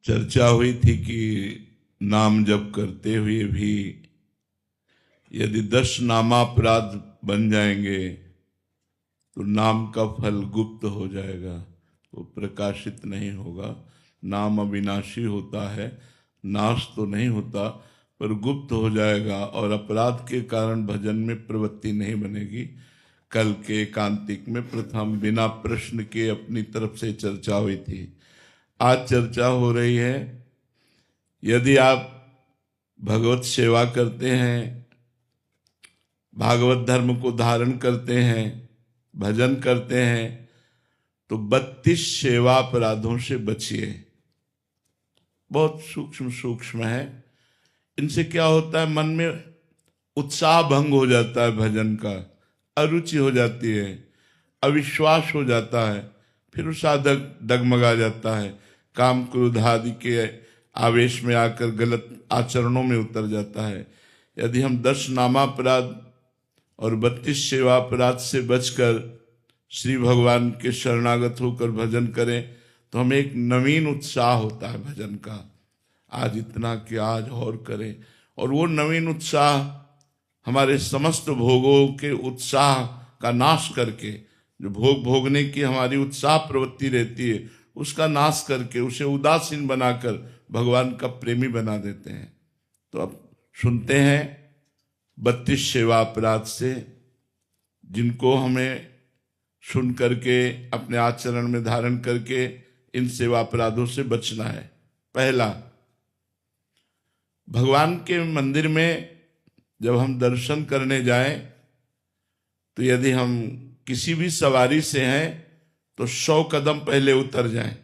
चर्चा हुई थी कि नाम जप करते हुए भी यदि 10 नामापराध बन जाएंगे तो नाम का फल गुप्त हो जाएगा, वो प्रकाशित नहीं होगा। नाम अविनाशी होता है, नाश तो नहीं होता पर गुप्त हो जाएगा और अपराध के कारण भजन में प्रवृत्ति नहीं बनेगी। कल के एकांतिक में प्रथम बिना प्रश्न के अपनी तरफ से चर्चा हुई थी। आज चर्चा हो रही है, यदि आप भगवत सेवा करते हैं, भागवत धर्म को धारण करते हैं, भजन करते हैं, तो 32 सेवा अपराधों से बचिए। बहुत सूक्ष्म सूक्ष्म है। इनसे क्या होता है, मन में उत्साह भंग हो जाता है, भजन का अरुचि हो जाती है, अविश्वास हो जाता है, फिर वो साधक डगमगा जाता है, काम क्रोध आदि के आवेश में आकर गलत आचरणों में उतर जाता है। यदि हम 10 नामापराध और 32 सेवा अपराध से बचकर श्री भगवान के शरणागत होकर भजन करें तो हमें एक नवीन उत्साह होता है भजन का। आज इतना कि आज और करें, और वो नवीन उत्साह हमारे समस्त भोगों के उत्साह का नाश करके, जो भोग भोगने की हमारी उत्साह प्रवृत्ति रहती है उसका नाश करके उसे उदासीन बनाकर भगवान का प्रेमी बना देते हैं। तो अब सुनते हैं 32 सेवा अपराध से, जिनको हमें सुन करके अपने आचरण में धारण करके इन सेवा अपराधों से बचना है। पहला, भगवान के मंदिर में जब हम दर्शन करने जाएं तो यदि हम किसी भी सवारी से हैं तो 100 कदम पहले उतर जाएं।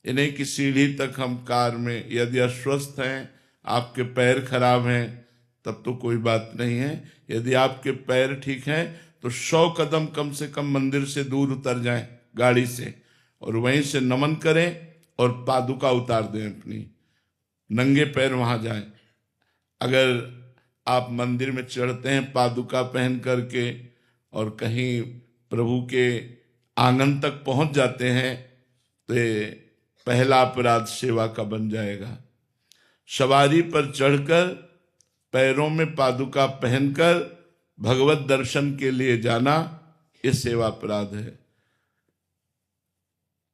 ये नहीं कि सीढ़ी तक हम कार में, यदि अस्वस्थ हैं, आपके पैर खराब हैं, तब तो कोई बात नहीं है। यदि आपके पैर ठीक हैं तो 100 कदम कम से कम मंदिर से दूर उतर जाएं गाड़ी से, और वहीं से नमन करें और पादुका उतार दें अपनी, नंगे पैर वहां जाएं। अगर आप मंदिर में चढ़ते हैं पादुका पहन करके और कहीं प्रभु के आंगन तक पहुंच जाते हैं तो ये पहला अपराध सेवा का बन जाएगा। सवारी पर चढ़कर पैरों में पादुका पहनकर भगवत दर्शन के लिए जाना, ये सेवा अपराध है।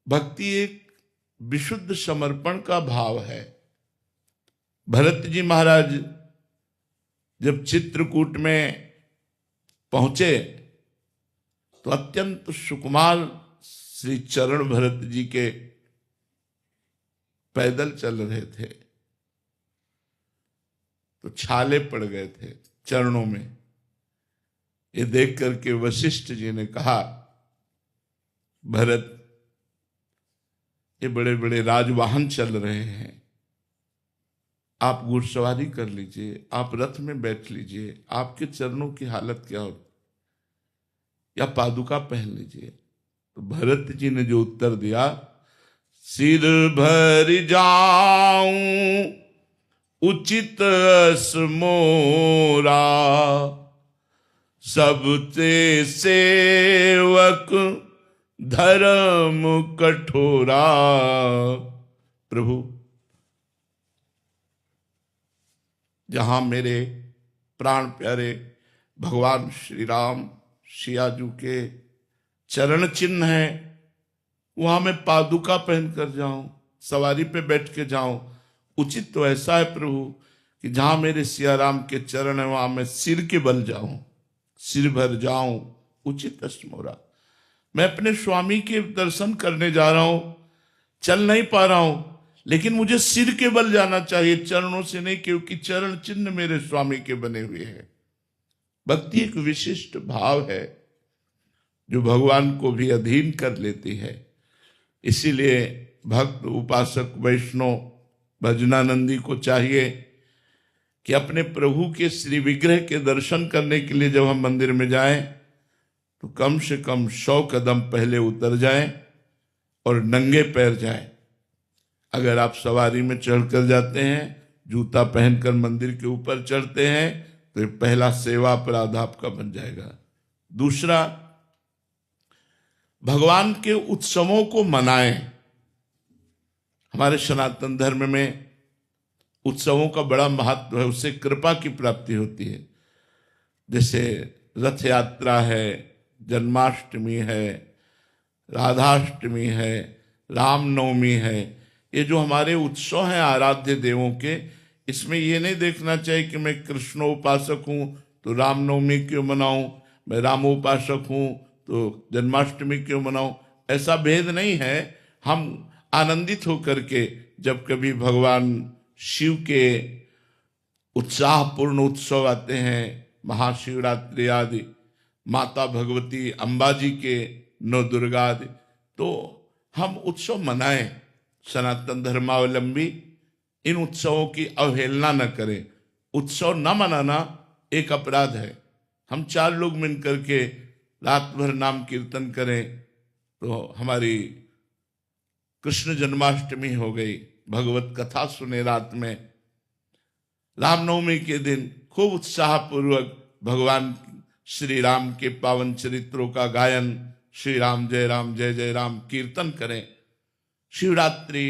भक्ति एक विशुद्ध समर्पण का भाव है। भरत जी महाराज जब चित्रकूट में पहुंचे तो अत्यंत सुकुमार श्री चरण भरत जी के पैदल चल रहे थे, तो छाले पड़ गए थे चरणों में। ये देख करके वशिष्ठ जी ने कहा, भरत, ये बड़े बड़े राजवाहन चल रहे हैं, आप घुड़सवारी कर लीजिए, आप रथ में बैठ लीजिए, आपके चरणों की हालत क्या हो, या पादुका पहन लीजिए। तो भरत जी ने जो उत्तर दिया, सिर भर जाऊं उचित अस मोरा, सबते सेवक धर्म कठोरा। प्रभु, जहां मेरे प्राण प्यारे भगवान श्री राम सियाजू के चरण चिन्ह हैं, वहां मैं पादुका पहन कर जाऊं, सवारी पे बैठ के जाऊं, उचित तो ऐसा है प्रभु कि जहां मेरे सियाराम के चरण है वहां मैं सिर के बल जाऊं, सिर भर जाऊं उचित अस्मोरा। मैं अपने स्वामी के दर्शन करने जा रहा हूं, चल नहीं पा रहा हूं, लेकिन मुझे सिर के बल जाना चाहिए, चरणों से नहीं, क्योंकि चरण चिन्ह मेरे स्वामी के बने हुए हैं। भक्ति एक विशिष्ट भाव है जो भगवान को भी अधीन कर लेती है। इसीलिए भक्त, उपासक, वैष्णव, भजनानंदी को चाहिए कि अपने प्रभु के श्री विग्रह के दर्शन करने के लिए जब हम मंदिर में जाएं तो कम से कम 100 कदम पहले उतर जाएं और नंगे पैर जाएं। अगर आप सवारी में चढ़कर जाते हैं, जूता पहनकर मंदिर के ऊपर चढ़ते हैं, तो ये पहला सेवा अपराध आपका बन जाएगा। दूसरा, भगवान के उत्सवों को मनाएं। हमारे सनातन धर्म में उत्सवों का बड़ा महत्व है, उससे कृपा की प्राप्ति होती है। जैसे रथ यात्रा है, जन्माष्टमी है, राधाष्टमी है, रामनवमी है, ये जो हमारे उत्सव हैं आराध्य देवों के, इसमें ये नहीं देखना चाहिए कि मैं कृष्णोपासक हूँ तो रामनवमी क्यों मनाऊं, मैं रामोपासक हूँ तो जन्माष्टमी क्यों मनाऊं। ऐसा भेद नहीं है। हम आनंदित होकर के जब कभी भगवान शिव के उत्साहपूर्ण उत्सव आते हैं, महाशिवरात्रि आदि, माता भगवती अंबाजी के नौ दुर्गा आदि, तो हम उत्सव मनाएं। सनातन धर्मावलंबी इन उत्सवों की अवहेलना न करें। उत्सव न मनाना एक अपराध है। हम 4 लोग मिलकर के रात भर नाम कीर्तन करें तो हमारी कृष्ण जन्माष्टमी हो गई, भगवत कथा सुने रात में। रामनवमी के दिन खूब उत्साहपूर्वक भगवान श्री राम के पावन चरित्रों का गायन, श्री राम जय जय राम कीर्तन करें। शिवरात्रि,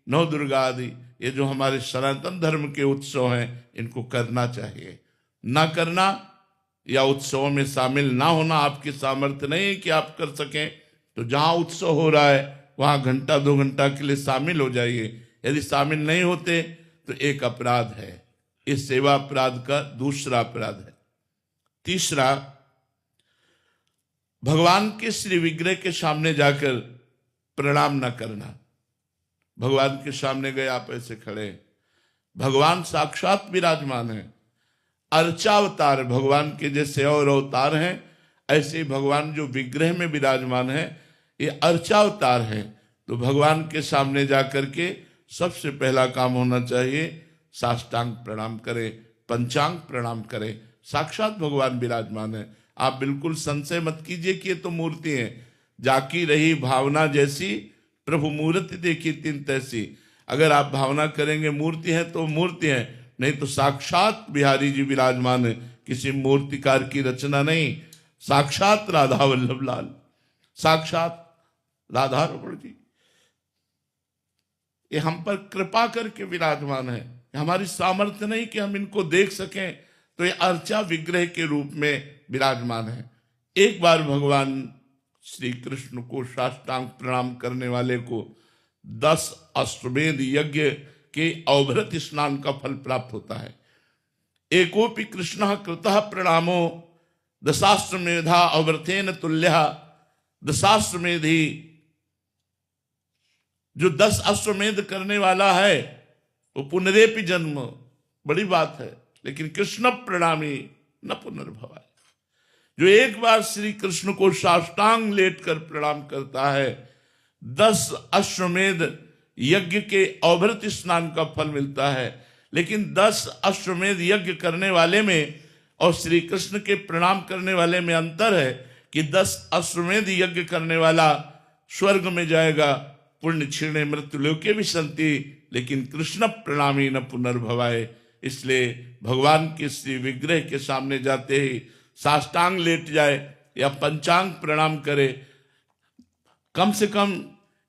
नौ दुर्गा आदि, ये जो हमारे सनातन धर्म के उत्सव हैं, इनको करना चाहिए। ना करना या उत्सवों में शामिल ना होना आपकी सामर्थ्य नहीं है कि आप कर सकें, तो जहां उत्सव हो रहा है वहां घंटा 2 घंटा के लिए शामिल हो जाइए। यदि शामिल नहीं होते तो एक अपराध है। इस सेवा अपराध का दूसरा अपराध है। तीसरा, भगवान के श्री विग्रह के सामने जाकर प्रणाम न करना। भगवान के सामने गए, आप ऐसे खड़े, भगवान साक्षात विराजमान है, अर्चावतार भगवान के जैसे और अवतार हैं, ऐसे भगवान जो विग्रह में विराजमान है ये अर्चावतार है। तो भगवान के सामने जाकर के सबसे पहला काम होना चाहिए साष्टांग प्रणाम करें, पंचांग प्रणाम करें। साक्षात भगवान विराजमान है। आप बिल्कुल संशय मत कीजिए कि ये तो मूर्ति है। जाकी रही भावना जैसी, प्रभु मूर्ति देखी तिन तैसी। अगर आप भावना करेंगे मूर्ति है तो मूर्ति है, नहीं तो साक्षात बिहारी जी विराजमान है, किसी मूर्तिकार की रचना नहीं। साक्षात राधा वल्लभ लाल, साक्षात राधा रमण जी, ये हम पर कृपा करके विराजमान है। हमारी सामर्थ्य नहीं कि हम इनको देख सकें, तो ये अर्चा विग्रह के रूप में विराजमान है। एक बार भगवान श्री कृष्ण को साष्टांग प्रणाम करने वाले को 10 अश्वमेध यज्ञ के अवभृत स्नान का फल प्राप्त होता है। एकोपि कृष्ण कृतः प्रणामो दशाश्वमेधा अवृतेन तुल्यः। दशाश्वमेधी, जो 10 अश्वमेध करने वाला है वो पुनरेपि जन्म, बड़ी बात है। लेकिन कृष्ण प्रणामी न पुनर्भवाय, जो एक बार श्री कृष्ण को साष्टांग लेट कर प्रणाम करता है, 10 अश्वमेध यज्ञ के अवभृत स्नान का फल मिलता है। लेकिन 10 अश्वमेध यज्ञ करने वाले में और श्री कृष्ण के प्रणाम करने वाले में अंतर है कि 10 अश्वमेध यज्ञ करने वाला स्वर्ग में जाएगा, पुण्य क्षीणे मृत्युलोके विसंति, लेकिन कृष्ण प्रणामी न पुनर्भवाय। इसलिए भगवान के श्री विग्रह के सामने जाते ही साष्टांग लेट जाए या पंचांग प्रणाम करे। कम से कम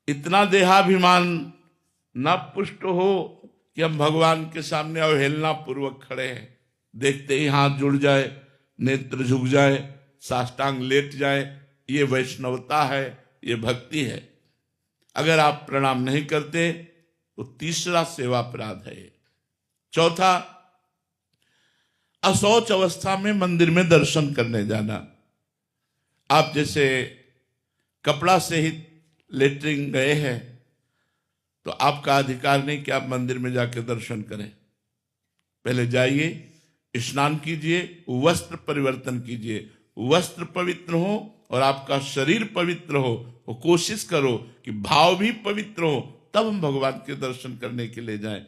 इतना देहाभिमान न पुष्ट हो कि हम भगवान के सामने अवहेलना पूर्वक खड़े हैं, देखते ही हाथ जुड़ जाए, नेत्र झुक जाए, साष्टांग लेट जाए। ये वैष्णवता है, ये भक्ति है। अगर आप प्रणाम नहीं करते तो तीसरा सेवा अपराध है। चौथा, अशौच अवस्था में मंदिर में दर्शन करने जाना। आप जैसे कपड़ा से ही लेटरिन गए हैं तो आपका अधिकार नहीं कि आप मंदिर में जाकर दर्शन करें। पहले जाइए, स्नान कीजिए, वस्त्र परिवर्तन कीजिए, वस्त्र पवित्र हो और आपका शरीर पवित्र हो। वो कोशिश करो कि भाव भी पवित्र हो, तब हम भगवान के दर्शन करने के लिए जाएं।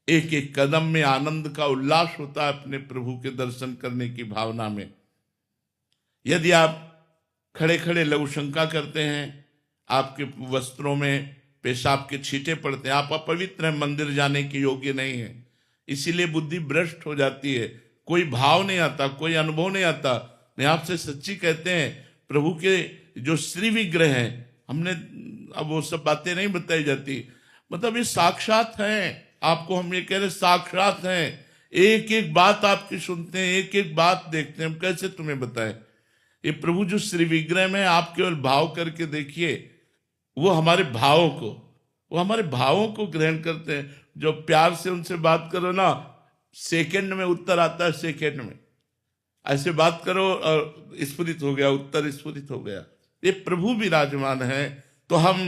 एक एक कदम में आनंद का उल्लास होता है अपने प्रभु के दर्शन करने की भावना में। यदि आप खड़े खड़े लघुशंका करते हैं, आपके वस्त्रों में पेशाब के छींटे पड़ते हैं, आप अपवित्र हैं, मंदिर जाने के योग्य नहीं है, इसीलिए बुद्धि भ्रष्ट हो जाती है, कोई भाव नहीं आता, कोई अनुभव नहीं आता। मैं आपसे सच्ची कहते हैं, प्रभु के जो श्री विग्रह हैं, हमने अब वो सब बातें नहीं बताई जाती, मतलब ये साक्षात हैं, आपको हम ये कह रहे साक्षात हैं, एक एक बात आपकी सुनते हैं, एक एक बात देखते हैं, हम कैसे तुम्हें बताएं। ये प्रभु जो श्री विग्रह में आप केवल भाव करके देखिए, वो हमारे भावों को ग्रहण करते हैं। जो प्यार से उनसे बात करो ना, सेकंड में उत्तर आता है, सेकंड में ऐसे बात करो और स्फुरित हो गया उत्तर, स्फुरित हो गया। ये प्रभु विराजमान है। तो हम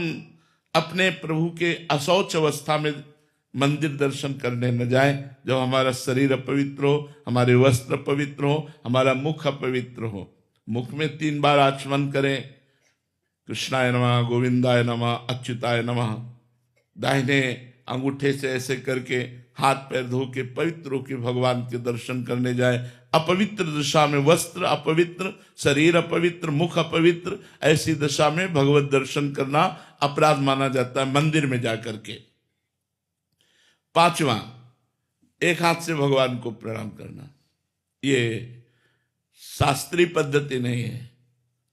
अपने प्रभु के अशौच अवस्था में मंदिर दर्शन करने न जाएं, जब हमारा शरीर अपवित्र हो, हमारे वस्त्र पवित्र हो, हमारा मुख अपवित्र हो। मुख में 3 बार आचमन करें, कृष्णाय नमः, गोविंदाय नमः, अच्युताय नमः। दाहिने अंगूठे से ऐसे करके हाथ पैर धो के पवित्र होकर भगवान के दर्शन करने जाए। अपवित्र दशा में वस्त्र अपवित्र, शरीर अपवित्र, मुख अपवित्र, ऐसी दशा में भगवत दर्शन करना अपराध माना जाता है मंदिर में जाकर के। 5वां, एक हाथ से भगवान को प्रणाम करना। ये शास्त्रीय पद्धति नहीं है।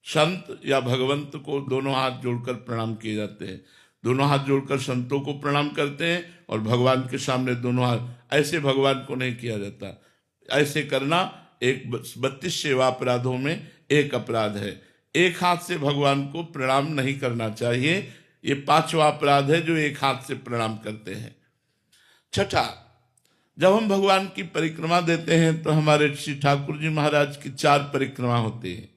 संत या भगवंत को दोनों हाथ जोड़कर प्रणाम किए जाते हैं। दोनों हाथ जोड़कर संतों को प्रणाम करते हैं और भगवान के सामने दोनों हाथ, ऐसे भगवान को नहीं किया जाता। ऐसे करना एक 32 सेवा अपराधों में एक अपराध है। एक हाथ से भगवान को प्रणाम नहीं करना चाहिए। ये 5वां अपराध है जो एक हाथ से प्रणाम करते हैं। 6ठा, जब हम भगवान की परिक्रमा देते हैं तो हमारे श्री ठाकुर जी महाराज की 4 परिक्रमा होती है।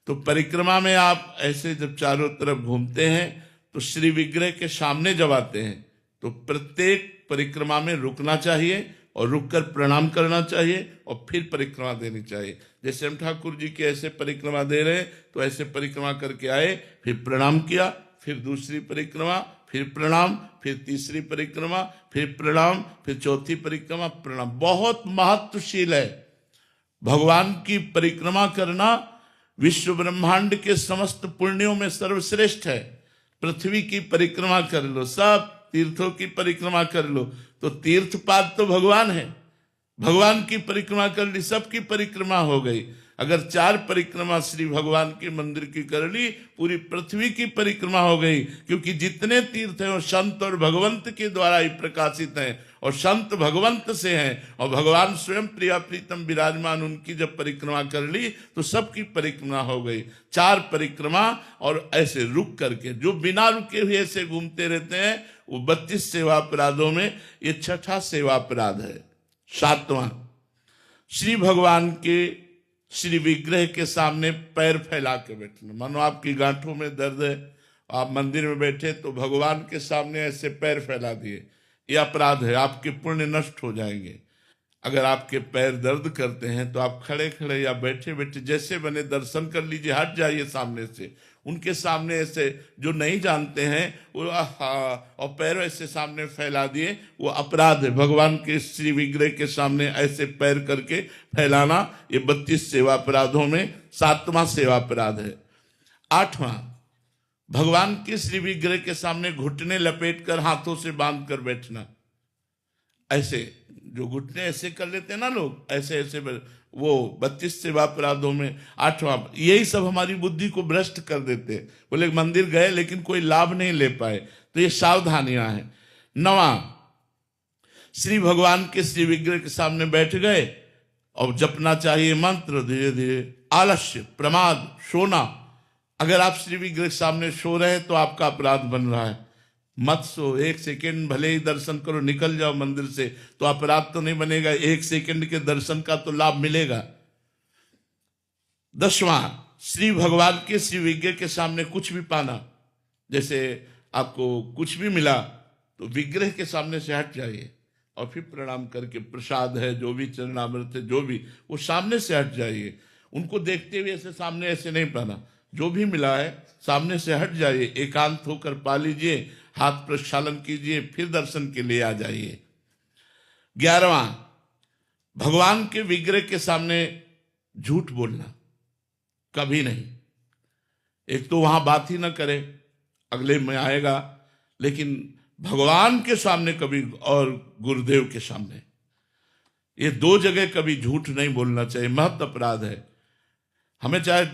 तो परिक्रमा में आप ऐसे जब चारों तरफ घूमते हैं तो श्री विग्रह के सामने जब आते हैं तो प्रत्येक परिक्रमा में रुकना चाहिए और रुककर प्रणाम करना चाहिए और फिर परिक्रमा देनी चाहिए। जैसे हम ठाकुर जी की ऐसे परिक्रमा दे रहे हैं तो ऐसे परिक्रमा करके आए, फिर प्रणाम किया, फिर दूसरी परिक्रमा, फिर प्रणाम, फिर तीसरी परिक्रमा, फिर प्रणाम, फिर चौथी परिक्रमा, प्रणाम। बहुत महत्वशील है। भगवान की परिक्रमा करना विश्व ब्रह्मांड के समस्त पुण्यों में सर्वश्रेष्ठ है। पृथ्वी की परिक्रमा कर लो, सब तीर्थों की परिक्रमा कर लो, तो तीर्थपाद तो भगवान है। भगवान की परिक्रमा कर ली, सबकी परिक्रमा हो गई। अगर 4 परिक्रमा श्री भगवान के मंदिर की कर ली, पूरी पृथ्वी की परिक्रमा हो गई। क्योंकि जितने तीर्थ हैं वो संत और भगवंत के द्वारा ही प्रकाशित हैं और संत भगवंत से हैं और भगवान स्वयं प्रिया प्रीतम विराजमान, उनकी जब परिक्रमा कर ली तो सबकी परिक्रमा हो गई। 4 परिक्रमा और ऐसे रुक करके, जो बिना रुके हुए ऐसे घूमते रहते हैं, वो 32 सेवा अपराधों में ये 6ठा सेवा अपराध है। 7वां, श्री भगवान के श्री विग्रह के सामने पैर फैला के बैठना। मानो आपकी गांठों में दर्द है, आप मंदिर में बैठे तो भगवान के सामने ऐसे पैर फैला दिए, ये अपराध है। आपके पुण्य नष्ट हो जाएंगे। अगर आपके पैर दर्द करते हैं तो आप खड़े खड़े या बैठे बैठे जैसे बने दर्शन कर लीजिए, हट जाइए सामने से। उनके सामने ऐसे जो नहीं जानते हैं वो और पैर ऐसे सामने फैला दिए, वो अपराध है। भगवान के श्री विग्रह के सामने ऐसे पैर करके फैलाना, ये 32 सेवा अपराधों में 7वां सेवा अपराध है। 8वां, भगवान के श्री विग्रह के सामने घुटने लपेटकर हाथों से बांध कर बैठना। ऐसे जो घुटने ऐसे कर लेते हैं ना लोग, ऐसे ऐसे वो 32 सेवा अपराधों में 8वां। यही सब हमारी बुद्धि को भ्रष्ट कर देते हैं। बोले मंदिर गए लेकिन कोई लाभ नहीं ले पाए, तो ये सावधानियां हैं। 9वां, श्री भगवान के श्री विग्रह के सामने बैठ गए और जपना चाहिए मंत्र धीरे धीरे। आलस्य, प्रमाद, सोना। अगर आप श्री विग्रह के सामने सो रहे हैं तो आपका अपराध बन रहा है। मत सो, 1 सेकेंड भले ही दर्शन करो, निकल जाओ मंदिर से, तो अपराध तो नहीं बनेगा, 1 सेकेंड के दर्शन का तो लाभ मिलेगा। 10वां, श्री भगवान के श्री विग्रह के सामने कुछ भी पाना। जैसे आपको कुछ भी मिला तो विग्रह के सामने से हट जाइए और फिर प्रणाम करके, प्रसाद है जो भी, चरणामृत है जो भी, वो सामने से हट जाइए। उनको देखते हुए ऐसे सामने ऐसे नहीं पाना। जो भी मिला है सामने से हट जाइए, एकांत होकर पा लीजिए, हाथ प्रक्षालन कीजिए, फिर दर्शन के लिए आ जाइए। 11वां, भगवान के विग्रह के सामने झूठ बोलना कभी नहीं। एक तो वहां बात ही ना करे, अगले में आएगा, लेकिन भगवान के सामने कभी और गुरुदेव के सामने, ये 2 जगह कभी झूठ नहीं बोलना चाहिए। महत अपराध है। हमें चाहे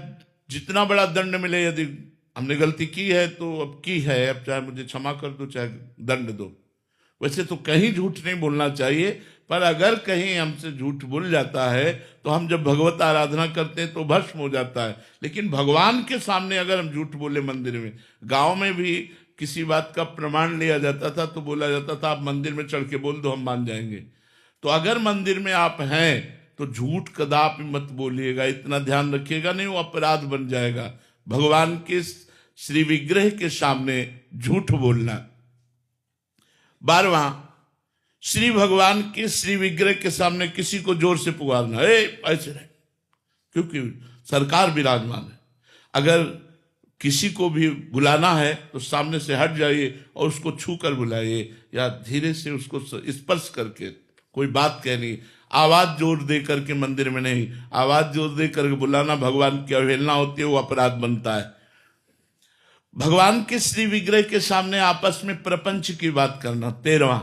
जितना बड़ा दंड मिले, यदि हमने गलती की है तो अब की है, अब चाहे मुझे क्षमा कर दो चाहे दंड दो। वैसे तो कहीं झूठ नहीं बोलना चाहिए, पर अगर कहीं हमसे झूठ बोल जाता है तो हम जब भगवत आराधना करते हैं तो भस्म हो जाता है। लेकिन भगवान के सामने अगर हम झूठ बोले मंदिर में, गांव में भी किसी बात का प्रमाण लिया जाता था तो बोला जाता था आप मंदिर में चढ़ के बोल दो हम मान जाएंगे। तो अगर मंदिर में आप हैं तो झूठ कदापि मत बोलिएगा, इतना ध्यान रखिएगा, नहीं वो अपराध बन जाएगा। भगवान के श्री विग्रह के सामने झूठ बोलना। 12वां, श्री भगवान के श्री विग्रह के सामने किसी को जोर से पुकारना, ऐसे नहीं, क्योंकि सरकार विराजमान है। अगर किसी को भी बुलाना है तो सामने से हट जाइए और उसको छू कर बुलाइए या धीरे से उसको स्पर्श करके कोई बात कहनी। आवाज जोर दे करके मंदिर में नहीं, आवाज जोर दे करके बुलाना भगवान की अवहेलना होती है, वो अपराध बनता है। भगवान के श्री विग्रह के सामने आपस में प्रपंच की बात करना। 13वां,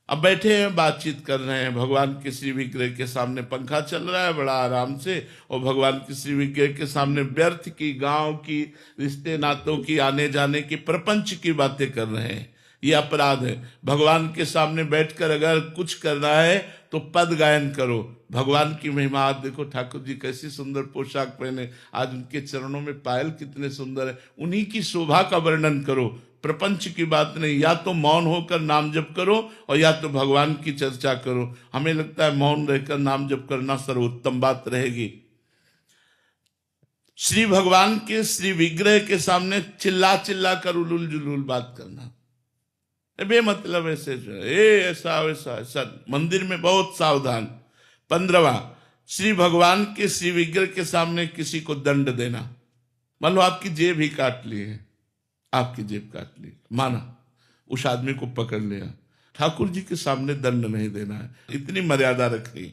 अब बैठे हैं बातचीत कर रहे हैं, भगवान के श्री विग्रह के सामने पंखा चल रहा है बड़ा आराम से, और भगवान के श्री विग्रह के सामने व्यर्थ की, गांव की, रिश्ते नातों की, आने जाने की, प्रपंच की बातें कर रहे हैं, ये अपराध है। भगवान के सामने बैठकर अगर कुछ करना है तो पद गायन करो, भगवान की महिमा। आज देखो ठाकुर जी कैसी सुंदर पोशाक पहने, आज उनके चरणों में पायल कितने सुंदर है, उन्हीं की शोभा का वर्णन करो, प्रपंच की बात नहीं। या तो मौन होकर नाम जप करो और या तो भगवान की चर्चा करो। हमें लगता है मौन रहकर नाम जप करना सर्वोत्तम बात रहेगी। श्री भगवान के श्री विग्रह के सामने चिल्ला चिल्ला कर उलूल जुलूल बात करना, बेमतलब ऐसे ऐसा वैसा ऐसा, मंदिर में बहुत सावधान। 15वां, श्री भगवान के श्री विग्रह के सामने किसी को दंड देना। मान लो आपकी जेब ही काट ली है, आपकी जेब काट ली, माना उस आदमी को पकड़ लिया, ठाकुर जी के सामने दंड नहीं देना है, इतनी मर्यादा रखनी।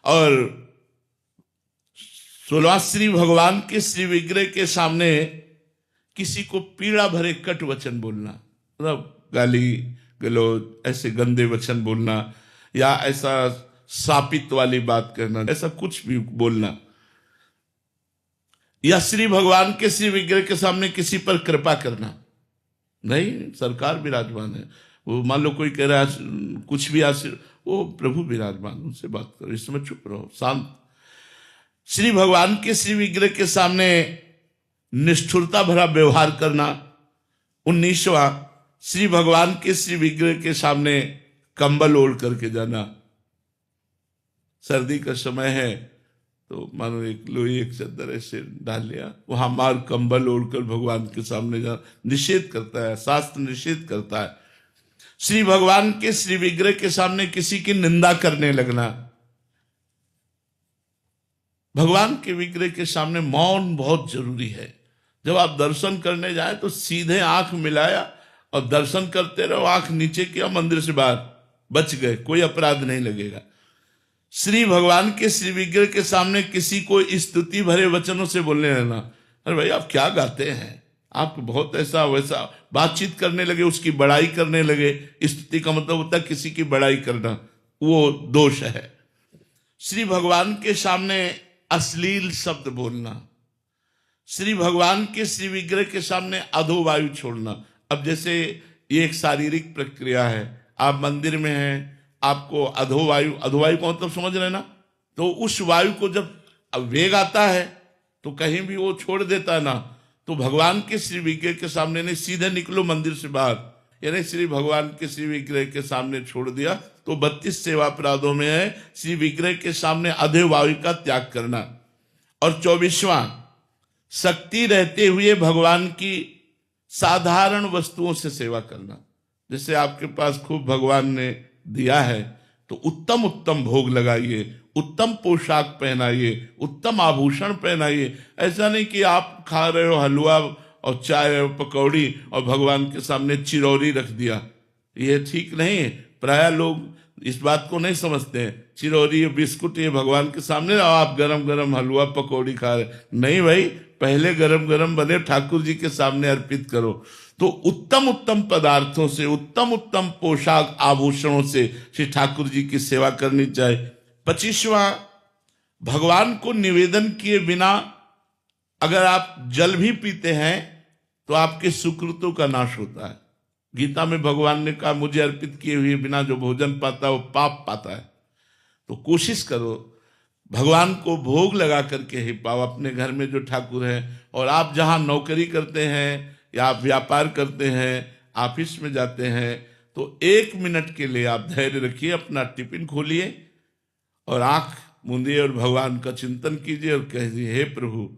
और 16वां, श्री भगवान के श्री विग्रह के सामने किसी को पीड़ा भरे कट वचन बोलना, मतलब गाली गलौज, ऐसे गंदे वचन बोलना या ऐसा शापित वाली बात करना, ऐसा कुछ भी बोलना। या श्री भगवान के श्री विग्रह के सामने किसी पर कृपा करना, नहीं, सरकार विराजमान है, वो मान लो कोई कह रहा है कुछ भी वो प्रभु विराजमान, उनसे बात करो, इस समय चुप रहो, शांत। श्री भगवान के श्री विग्रह के सामने निष्ठुरता भरा व्यवहार करना। 19वां, श्री भगवान के श्री विग्रह के सामने कंबल ओढ़ करके जाना। सर्दी का समय है तो मानो एक लोही एक चादर ऐसे डाल लिया, वहां मार कंबल ओढ़कर भगवान के सामने जाना निषेध करता है, शास्त्र निषेध करता है। श्री भगवान के श्री विग्रह के सामने किसी की निंदा करने लगना। भगवान के विग्रह के सामने मौन बहुत जरूरी है। जब आप दर्शन करने जाए तो सीधे आंख मिलाया और दर्शन करते रहो, आंख नीचे किया, मंदिर से बाहर, बच गए, कोई अपराध नहीं लगेगा। श्री भगवान के श्री विग्रह के सामने किसी को स्तुति भरे वचनों से बोलने लगना, अरे भाई आप क्या गाते हैं, आप बहुत ऐसा वैसा बातचीत करने लगे, उसकी बड़ाई करने लगे। स्तुति का मतलब होता है किसी की बड़ाई करना, वो दोष है। श्री भगवान के सामने अश्लील शब्द बोलना। श्री भगवान के श्री विग्रह के सामने अधोवायु छोड़ना। अब जैसे ये एक शारीरिक प्रक्रिया है, आप मंदिर में हैं, आपको अधोवायु को मतलब समझ रहे ना, तो उस वायु को जब वेग आता है तो कहीं भी वो छोड़ देता है ना, तो भगवान के श्री विग्रह के सामने नहीं, सीधे निकलो मंदिर से बाहर, यानी श्री भगवान के श्री विग्रह के सामने छोड़ दिया तो 32 सेवा अपराधों में है श्री विग्रह के सामने अधोवायु का त्याग करना। और 24वां, शक्ति रहते हुए भगवान की साधारण वस्तुओं से सेवा करना। जैसे आपके पास खूब भगवान ने दिया है तो उत्तम उत्तम भोग लगाइए, उत्तम पोशाक पहनाइए, उत्तम आभूषण पहनाइए। ऐसा नहीं कि आप खा रहे हो हलवा और चाय और पकौड़ी और भगवान के सामने चिरौरी रख दिया, ये ठीक नहीं है। प्राय लोग इस बात को नहीं समझते हैं, चिरौरी बिस्कुट ये भगवान के सामने, आप गरम गरम हलवा पकौड़ी खा रहे, नहीं भाई, पहले गरम गरम बने ठाकुर जी के सामने अर्पित करो। तो उत्तम उत्तम पदार्थों से, उत्तम उत्तम पोशाक आभूषणों से श्री ठाकुर जी की सेवा करनी चाहिए। 25वां, भगवान को निवेदन किए बिना अगर आप जल भी पीते हैं तो आपके सुकृतों का नाश होता है। गीता में भगवान ने कहा मुझे अर्पित किए हुए बिना जो भोजन पाता है वो पाप पाता है। तो कोशिश करो भगवान को भोग लगा करके ही पाओ। अपने घर में जो ठाकुर है, और आप जहाँ नौकरी करते हैं या आप व्यापार करते हैं, ऑफिस में जाते हैं, तो 1 मिनट के लिए आप धैर्य रखिए, अपना टिफिन खोलिए और आंख मूंदिए और भगवान का चिंतन कीजिए और कहिए हे प्रभु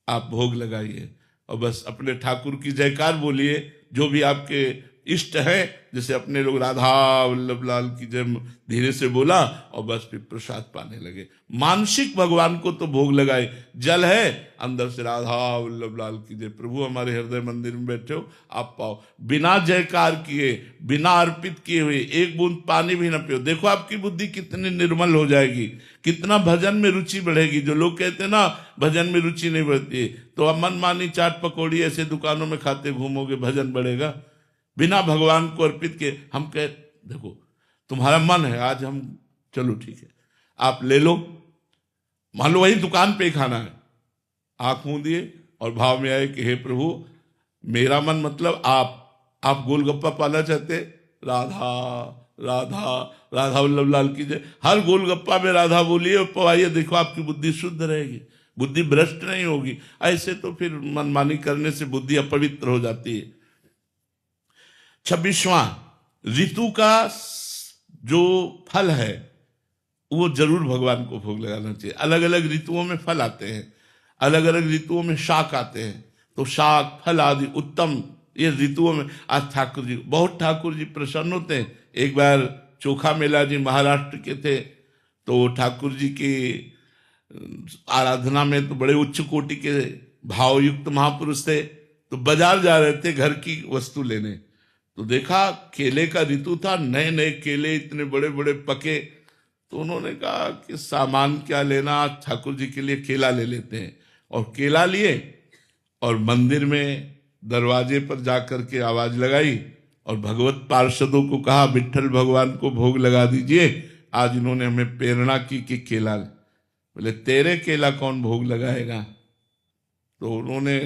आप भोग लगाइए, और बस अपने ठाकुर की जयकार बोलिए। जो भी आपके इष्ट है, जैसे अपने लोग राधा वल्लभ लाल की जय धीरे से बोला और बस फिर प्रसाद पाने लगे। मानसिक भगवान को तो भोग लगाए, जल है अंदर से राधा वल्लभ लाल की जय, प्रभु हमारे हृदय मंदिर में बैठे हो आप पाओ। बिना जयकार किए, बिना अर्पित किए हुए 1 बूंद पानी भी न पियो। देखो आपकी बुद्धि कितनी निर्मल हो जाएगी, कितना भजन में रुचि बढ़ेगी। जो लोग कहते हैं ना भजन में रुचि नहीं बढ़ती, तो अब मनमानी चाट पकौड़ी ऐसे दुकानों में खाते घूमोगे, भजन बढ़ेगा? बिना भगवान को अर्पित के हम कह देखो तुम्हारा मन है आज हम, चलो ठीक है आप ले लो, मान लो वही दुकान पे खाना है, आंख मूंदिए और भाव में आए कि हे प्रभु मेरा मन, मतलब आप गोलगप्पा पाना चाहते, राधा राधा राधा वल्लभ लाल की जय, हर गोलगप्पा में राधा बोलिए और पवाइए, देखो आपकी बुद्धि शुद्ध रहेगी, बुद्धि भ्रष्ट नहीं होगी। ऐसे तो फिर मनमानी करने से बुद्धि अपवित्र हो जाती है। 26वां, ऋतु का जो फल है वो जरूर भगवान को भोग लगाना चाहिए। अलग अलग ऋतुओं में फल आते हैं, अलग अलग ऋतुओं में शाक आते हैं, तो शाक फल आदि उत्तम ये ऋतुओं में। आज ठाकुर जी प्रसन्न होते हैं। एक बार चोखा मेला जी महाराष्ट्र के थे, तो ठाकुर जी की आराधना में तो बड़े उच्च कोटि के भावयुक्त महापुरुष थे, तो बाजार जा रहे थे घर की वस्तु लेने, तो देखा केले का ऋतु था, नए नए केले इतने बड़े बड़े पके, तो उन्होंने कहा कि सामान क्या लेना, ठाकुर जी के लिए केला ले लेते हैं। और केला लिए और मंदिर में दरवाजे पर जाकर के आवाज लगाई और भगवत पार्षदों को कहा विट्ठल भगवान को भोग लगा दीजिए, आज इन्होंने हमें प्रेरणा की कि केला। बोले तेरे केला कौन भोग लगाएगा? तो उन्होंने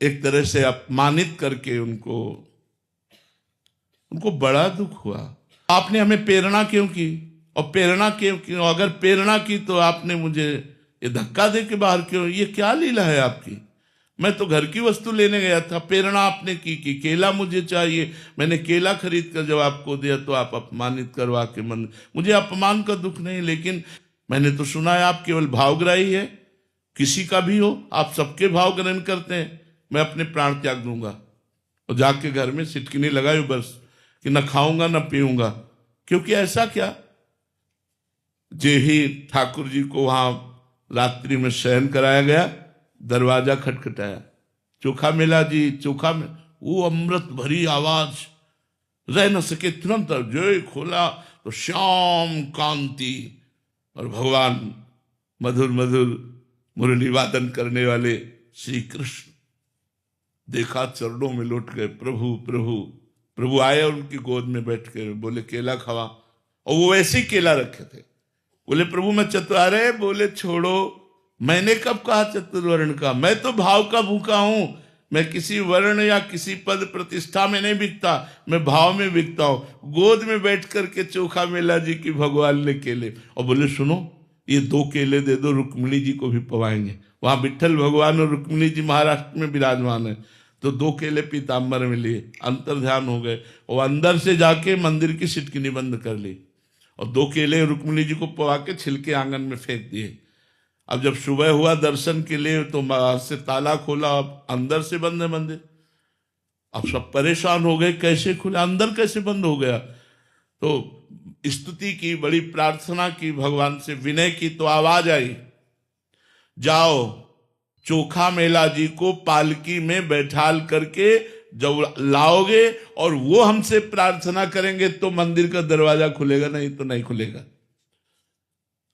एक तरह से अपमानित करके उनको बड़ा दुख हुआ। आपने हमें प्रेरणा क्यों की? और प्रेरणा क्यों? अगर प्रेरणा की तो आपने मुझे ये धक्का दे के बाहर क्यों? ये क्या लीला है आपकी? मैं तो घर की वस्तु लेने गया था, प्रेरणा आपने की कि केला मुझे चाहिए, मैंने केला खरीद कर जब आपको दिया तो आप अपमानित करवा के मन। मुझे अपमान का दुख नहीं, लेकिन मैंने तो सुना है आप केवल भावग्राही है, किसी का भी हो आप सबके भाव ग्रहण करते हैं। मैं अपने प्राण त्याग दूंगा और जाके घर में सिटकिनी लगाई बस कि न खाऊंगा न पीऊंगा। क्योंकि ऐसा क्या, जे ही ठाकुर जी को वहां रात्रि में शयन कराया गया, दरवाजा खटखटाया, चोखा मेला जी चोखा में, वो अमृत भरी आवाज, रह न सके, तुरंत जो खोला तो श्याम कांति और भगवान मधुर मधुर मुरली वादन करने वाले श्री कृष्ण। देखा चरणों में लौट गए, प्रभु प्रभु प्रभु आए और उनकी गोद में बैठ के बोले केला खावा, और वो वैसे ही केला रखे थे। बोले प्रभु मैं चतुरारे, बोले छोड़ो, मैंने कब कहा चतुर्वर्ण का, मैं तो भाव का भूखा हूं, मैं किसी वर्ण या किसी पद प्रतिष्ठा में नहीं बिकता, मैं भाव में बिकता हूं। गोद में बैठ करके चोखा मेला जी की भगवान ने केले, और बोले सुनो ये 2 केले दे दो, रुक्मिणी जी को भी पवाएंगे। वहां विट्ठल भगवान और रुक्मिणी जी महाराष्ट्र में विराजमान है, तो 2 केले पीताम्बर में लिए, अंतर ध्यान हो गए और अंदर से जाके मंदिर की सिटकिनी बंद कर ली और 2 केले रुक्मिणी जी को पवा के छिलके आंगन में फेंक दिए। अब जब सुबह हुआ दर्शन के लिए तो बाहर से ताला खोला, अब अंदर से बंद है मंदिर। अब सब परेशान हो गए, कैसे खुला, अंदर कैसे बंद हो गया? तो स्तुति की, बड़ी प्रार्थना की, भगवान से विनय की, तो आवाज आई जाओ चोखा मेला जी को पालकी में बैठाल करके जब लाओगे और वो हमसे प्रार्थना करेंगे तो मंदिर का दरवाजा खुलेगा, नहीं तो नहीं खुलेगा।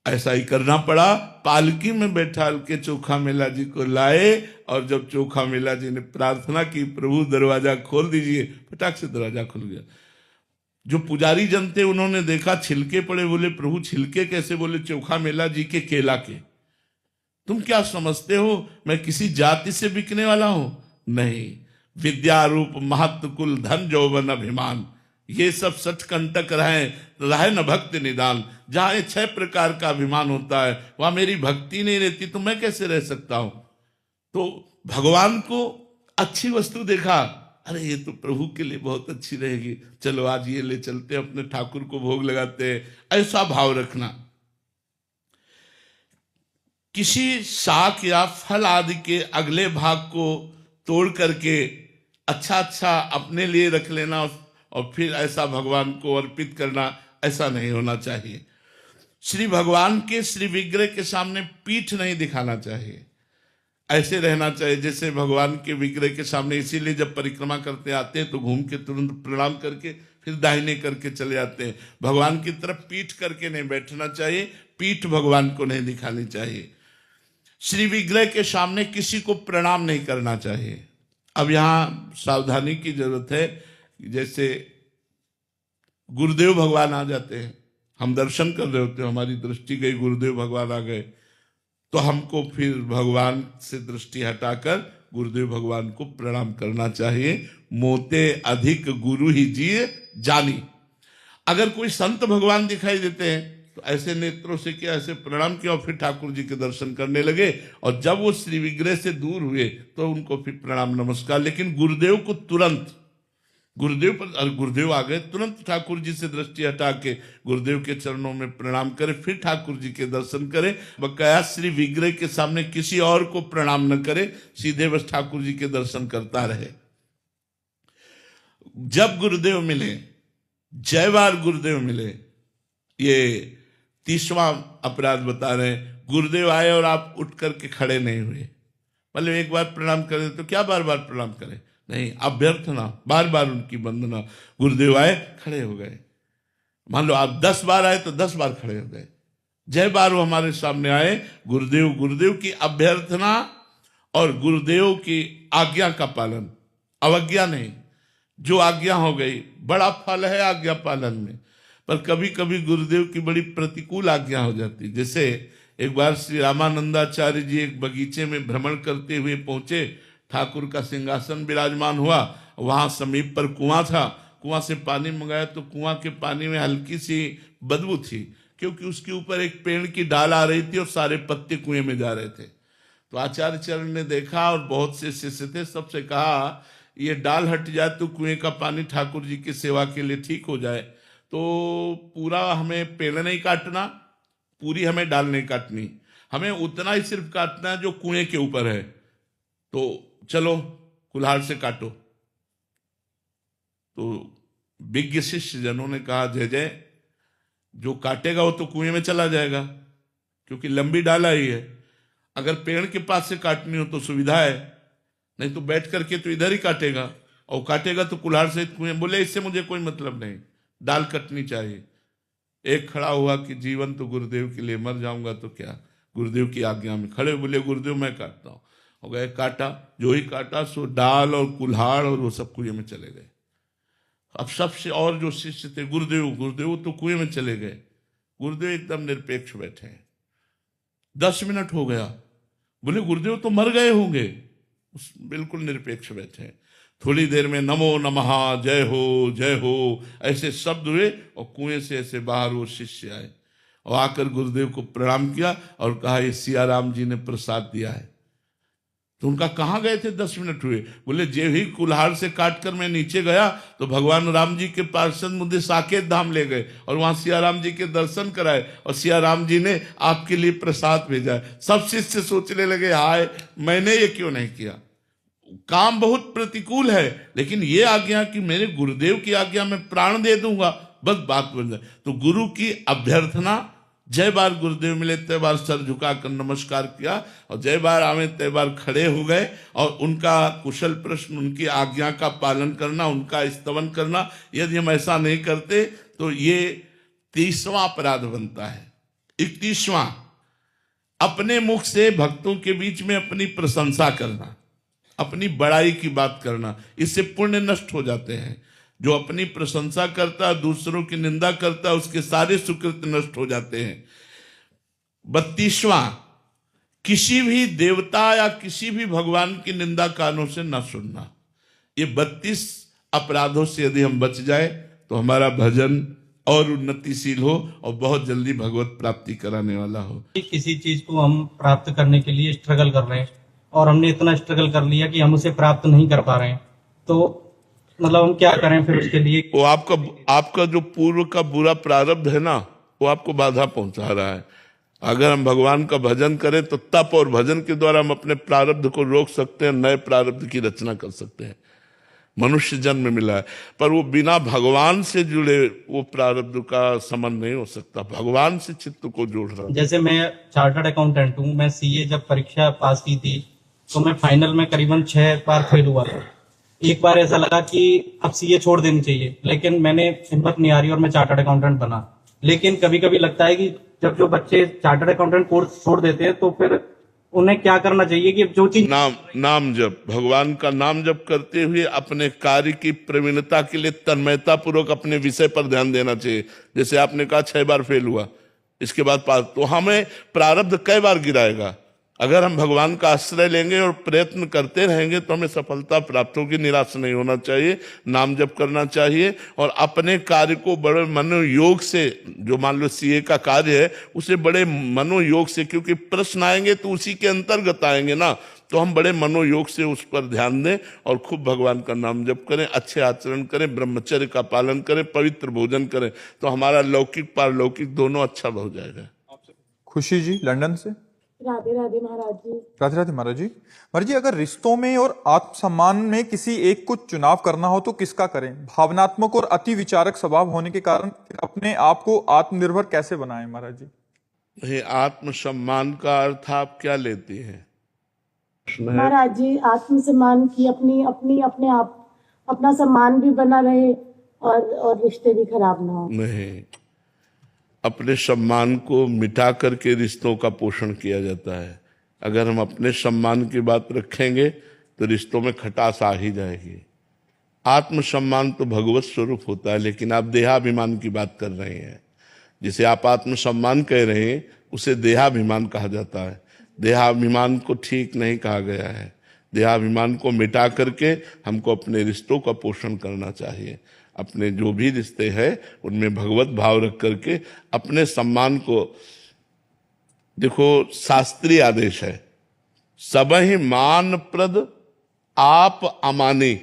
ऐसा ही करना पड़ा, पालकी में बैठाल के चोखा मेला जी को लाए और जब चोखा मेला जी ने प्रार्थना की प्रभु दरवाजा खोल दीजिए, फटाक से दरवाजा खुल गया। जो पुजारी जन थे उन्होंने देखा छिलके पड़े, बोले प्रभु छिलके कैसे? बोले चोखा मेला जी के केला के। तुम क्या समझते हो मैं किसी जाति से बिकने वाला हूं? नहीं। विद्या रूप महत्व कुल धन जौवन अभिमान, ये सब सचकंटक रहे न भक्ति निदान। जहां ये 6 प्रकार का अभिमान होता है वहां मेरी भक्ति नहीं रहती तो मैं कैसे रह सकता हूं? तो भगवान को अच्छी वस्तु देखा, अरे ये तो प्रभु के लिए बहुत अच्छी रहेगी, चलो आज ये ले चलते हैं, अपने ठाकुर को भोग लगाते हैं। ऐसा भाव रखना। किसी शाक या फल आदि के अगले भाग को तोड़ करके अच्छा अच्छा अपने लिए रख लेना और फिर ऐसा भगवान को अर्पित करना, ऐसा नहीं होना चाहिए। श्री भगवान के श्री विग्रह के सामने पीठ नहीं दिखाना चाहिए, ऐसे रहना चाहिए जैसे भगवान के विग्रह के सामने। इसीलिए जब परिक्रमा करते आते हैं तो घूम के तुरंत प्रणाम करके फिर दाहिने करके चले आते हैं। भगवान की तरफ पीठ करके नहीं बैठना चाहिए, पीठ भगवान को नहीं दिखानी चाहिए। श्री विग्रह के सामने किसी को प्रणाम नहीं करना चाहिए। अब यहाँ सावधानी की जरूरत है। जैसे गुरुदेव भगवान आ जाते हैं, हम दर्शन कर रहे होते हैं, हमारी दृष्टि गई, गुरुदेव भगवान आ गए, तो हमको फिर भगवान से दृष्टि हटाकर गुरुदेव भगवान को प्रणाम करना चाहिए। मोते अधिक गुरु ही जिए जानी। अगर कोई संत भगवान दिखाई देते हैं तो ऐसे नेत्रों से क्या, ऐसे प्रणाम किया और फिर ठाकुर जी के दर्शन करने लगे। और जब वो श्री विग्रह से दूर हुए तो उनको फिर प्रणाम नमस्कार। लेकिन गुरुदेव को तुरंत, गुरुदेव पर गुरुदेव आ गए, तुरंत ठाकुर जी से दृष्टि हटा के गुरुदेव के चरणों में प्रणाम करे, फिर ठाकुर जी के दर्शन करे। बकाया श्री विग्रह के सामने किसी और को प्रणाम न करे, सीधे बस ठाकुर जी के दर्शन करता रहे। जब गुरुदेव मिले, जय बार गुरुदेव मिले, ये 30वां अपराध बता रहे हैं। गुरुदेव आए और आप उठ करके खड़े नहीं हुए, मतलब एक बार प्रणाम करें तो क्या बार बार प्रणाम करें? नहीं, अभ्यर्थना, बार बार उनकी वंदना। गुरुदेव आए, खड़े हो गए। मान लो आप 10 बार आए तो 10 बार खड़े हो गए। जय बार वो हमारे सामने आए, गुरुदेव, गुरुदेव की अभ्यर्थना और गुरुदेव की आज्ञा का पालन, अवज्ञा नहीं। जो आज्ञा हो गई, बड़ा फल है आज्ञा पालन में, पर कभी कभी गुरुदेव की बड़ी प्रतिकूल आज्ञा हो जाती। जैसे एक बार श्री रामानंदाचार्य जी एक बगीचे में भ्रमण करते हुए पहुंचे, ठाकुर का सिंहासन विराजमान हुआ, वहां समीप पर कुआं था, कुआं से पानी मंगाया तो कुआं के पानी में हल्की सी बदबू थी, क्योंकि उसके ऊपर एक पेड़ की डाल आ रही थी और सारे पत्ते कुएं में जा रहे थे। तो आचार्य चरण ने देखा और बहुत से शिष्य थे, सबसे कहा ये डाल हट जाए तो कुएं का पानी ठाकुर जी की सेवा के लिए ठीक हो जाए। तो पूरा हमें पेड़ नहीं काटना, पूरी हमें डाल नहीं काटनी, हमें उतना ही सिर्फ काटना है जो कुएं के ऊपर है। तो चलो कुल्हाड़ से काटो। तो विज्ञ शिष्य जनों ने कहा, जय जय, जो काटेगा वो तो कुएं में चला जाएगा, क्योंकि लंबी डाला ही है। अगर पेड़ के पास से काटनी हो तो सुविधा है, नहीं तो बैठ करके तो इधर ही काटेगा, और काटेगा तो कुल्हाड़ से कुएं। बोले इससे मुझे कोई मतलब नहीं, डाल कटनी चाहिए। एक खड़ा हुआ कि जीवन तो गुरुदेव के लिए, मर जाऊंगा तो क्या, गुरुदेव की आज्ञा में खड़े। बोले गुरुदेव मैं काटता हूं। हो गए, काटा, जो ही काटा सो डाल और कुल्हाड़ और वो सब कुएं में चले गए। अब सबसे और जो शिष्य थे, गुरुदेव गुरुदेव तो कुएं में चले गए। गुरुदेव एकदम निरपेक्ष बैठे हैं। 10 मिनट हो गया, बोले गुरुदेव तो मर गए होंगे, बिल्कुल निरपेक्ष बैठे हैं। थोड़ी देर में नमो नमः, जय हो ऐसे शब्द हुए और कुएं से ऐसे बाहर वो शिष्य आए और आकर गुरुदेव को प्रणाम किया और कहा ये सियाराम जी ने प्रसाद दिया है। तो उनका कहाँ गए थे? 10 मिनट हुए। बोले जे ही कुल्हाड़ से काटकर मैं नीचे गया तो भगवान राम जी के पार्षद मुझे साकेत धाम ले गए और वहां सियाराम जी के दर्शन कराए और सियाराम जी ने आपके लिए प्रसाद भेजा है। सब शिष्य सोचने लगे, हाय मैंने ये क्यों नहीं किया। काम बहुत प्रतिकूल है, लेकिन ये आज्ञा कि मेरे गुरुदेव की आज्ञा में प्राण दे दूंगा, बस बात बन जाए। तो गुरु की अभ्यर्थना, जय बार गुरुदेव मिले तय बार सर झुकाकर नमस्कार किया और जय बार आवे तय बार खड़े हो गए और उनका कुशल प्रश्न, उनकी आज्ञा का पालन करना, उनका स्तवन करना। यदि हम ऐसा नहीं करते तो ये 30वां अपराध बनता है। 31वां, अपने मुख से भक्तों के बीच में अपनी प्रशंसा करना, अपनी बड़ाई की बात करना, इससे पुण्य नष्ट हो जाते हैं। जो अपनी प्रशंसा करता है, दूसरों की निंदा करता है, उसके सारे सुकृत नष्ट हो जाते हैं। 32वां, किसी भी देवता या किसी भी भगवान की निंदा कानों से न सुनना। ये 32 अपराधों से यदि हम बच जाए तो हमारा भजन और उन्नतिशील हो और बहुत जल्दी भगवत प्राप्ति कराने वाला हो। किसी चीज को हम प्राप्त करने के लिए स्ट्रगल कर रहे हैं और हमने इतना स्ट्रगल कर लिया कि हम उसे प्राप्त नहीं कर पा रहे हैं, तो मतलब हम क्या करें फिर उसके लिए? वो आपका जो पूर्व का बुरा प्रारब्ध है ना, वो आपको बाधा पहुंचा रहा है। अगर हम भगवान का भजन करें तो तप और भजन के द्वारा हम अपने प्रारब्ध को रोक सकते हैं, नए प्रारब्ध की रचना कर सकते हैं। मनुष्य जन्म मिला है, पर वो बिना भगवान से जुड़े वो प्रारब्ध का समन नहीं हो सकता। भगवान से चित्त को जोड़ रहा। जैसे मैं चार्टर्ड अकाउंटेंट हूँ, मैं सीए जब परीक्षा पास की थी तो मैं फाइनल में करीबन 6 बार फेल हुआ था। एक बार ऐसा लगा कि अब सीए छोड़ देनी चाहिए, लेकिन मैंने हिम्मत नहीं हारी और मैं चार्टर्ड अकाउंटेंट बना। लेकिन कभी कभी लगता है कि जब जो बच्चे चार्टर्ड अकाउंटेंट कोर्स छोड़ देते हैं तो फिर उन्हें क्या करना चाहिए कि जो चीज नाम जप, भगवान का नाम जप करते हुए अपने कार्य की प्रवीणता के लिए तन्मयता पूर्वक अपने विषय पर ध्यान देना चाहिए। जैसे आपने कहा 6 बार फेल हुआ, इसके बाद पास, तो हमें प्रारब्ध कई बार गिराएगा। अगर हम भगवान का आश्रय लेंगे और प्रयत्न करते रहेंगे तो हमें सफलता प्राप्त होगी। निराश नहीं होना चाहिए, नाम जप करना चाहिए और अपने कार्य को बड़े मनोयोग से, जो मान लो सीए का कार्य है उसे बड़े मनोयोग से, क्योंकि प्रश्न आएंगे तो उसी के अंतर्गत आएंगे ना, तो हम बड़े मनोयोग से उस पर ध्यान दें और खूब भगवान का नाम जप करें, अच्छे आचरण करें, ब्रह्मचर्य का पालन करें, पवित्र भोजन करें, तो हमारा लौकिक पारलौकिक दोनों अच्छा हो जाएगा। खुशी जी लंदन से। राधे राधे महाराज जी। राधे राधे महाराज जी। महाराज जी, अगर रिश्तों में और आत्मसम्मान में किसी एक को चुनाव करना हो तो किसका करें? भावनात्मक और अति विचारक स्वभाव होने के कारण अपने आप को आत्मनिर्भर कैसे बनाएं महाराज जी? आत्मसम्मान का अर्थ आप क्या लेती हैं? महाराज जी, आत्मसम्मान की अपने आप अपना सम्मान भी बना रहे और रिश्ते भी खराब ना हो। नहीं, अपने सम्मान को मिटा करके रिश्तों का पोषण किया जाता है। अगर हम अपने सम्मान की बात रखेंगे तो रिश्तों में खटास आ ही जाएगी। आत्मसम्मान तो भगवत स्वरूप होता है, लेकिन आप देहाभिमान की बात कर रहे हैं। जिसे आप आत्मसम्मान कह रहे हैं उसे देहाभिमान कहा जाता है। देहाभिमान को ठीक नहीं कहा गया है। देहाभिमान को मिटा करके हमको अपने रिश्तों का पोषण करना चाहिए। अपने जो भी रिश्ते हैं उनमें भगवत भाव रख करके अपने सम्मान को, देखो शास्त्रीय आदेश है, सबहि मान प्रद आप अमानी।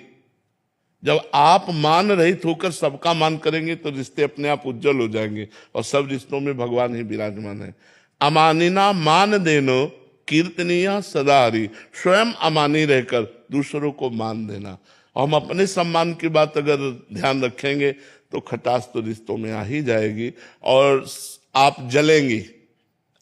जब आप मान रहित होकर सबका मान करेंगे तो रिश्ते अपने आप उज्जवल हो जाएंगे और सब रिश्तों में भगवान ही विराजमान है। अमानिना मान देनो कीर्तनीय सदा हरि। स्वयं अमानी रहकर दूसरों को मान देना। और हम अपने सम्मान की बात अगर ध्यान रखेंगे तो खटास तो रिश्तों में आ ही जाएगी और आप जलेंगी,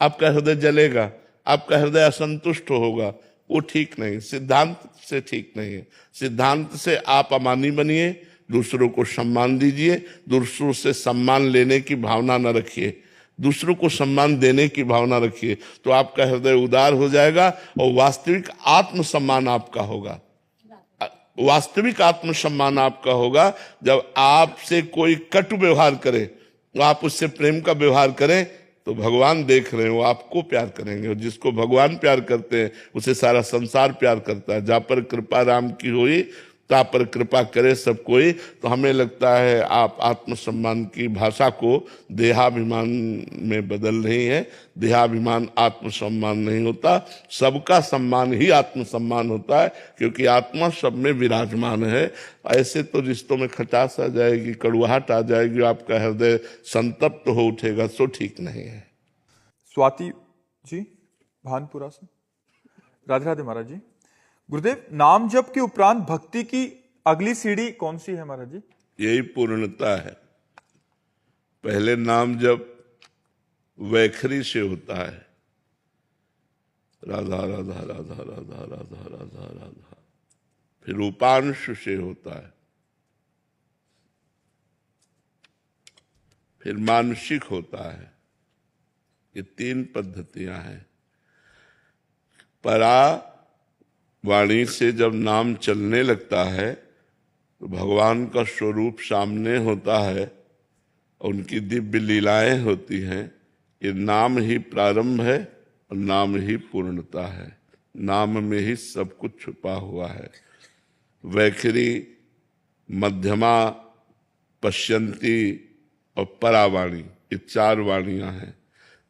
आपका हृदय जलेगा, आपका हृदय असंतुष्ट होगा। वो ठीक नहीं, सिद्धांत से ठीक नहीं है। सिद्धांत से आप अमानी बनिए, दूसरों को सम्मान दीजिए, दूसरों से सम्मान लेने की भावना न रखिए, दूसरों को सम्मान देने की भावना रखिए, तो आपका हृदय उदार हो जाएगा और वास्तविक आत्मसम्मान आपका होगा। वास्तविक आत्मसम्मान आपका होगा जब आपसे कोई कटु व्यवहार करे तो आप उससे प्रेम का व्यवहार करें, तो भगवान देख रहे हैं, वो आपको प्यार करेंगे। और जिसको भगवान प्यार करते हैं उसे सारा संसार प्यार करता है। जा पर कृपा राम की हुई ता पर कृपा करे सब कोई। तो हमें लगता है आप आत्मसम्मान की भाषा को देहाभिमान में बदल रही हैं। देहाभिमान आत्मसम्मान नहीं होता, सबका सम्मान ही आत्मसम्मान होता है, क्योंकि आत्मा सब में विराजमान है। ऐसे तो रिश्तों में खटास आ जाएगी, कड़ुआहट आ जाएगी, आपका हृदय संतप्त हो उठेगा, सो ठीक नहीं है। स्वाति जी भानपुरा से। राधे राधे महाराज जी। गुरुदेव, नाम जप के उपरांत भक्ति की अगली सीढ़ी कौन सी है महाराज जी? यही पूर्णता है। पहले नाम जप वैखरी से होता है, राधा राधा राधा राधा राधा राधा राधा, फिर उपांश से होता है, फिर मानसिक होता है। ये 3 पद्धतियां हैं। परा वाणी से जब नाम चलने लगता है तो भगवान का स्वरूप सामने होता है, उनकी दिव्य लीलाएं होती हैं। ये नाम ही प्रारंभ है और नाम ही पूर्णता है। नाम में ही सब कुछ छुपा हुआ है। वैखरी, मध्यमा, पश्यंती और परावाणी, ये 4 वाणियां हैं।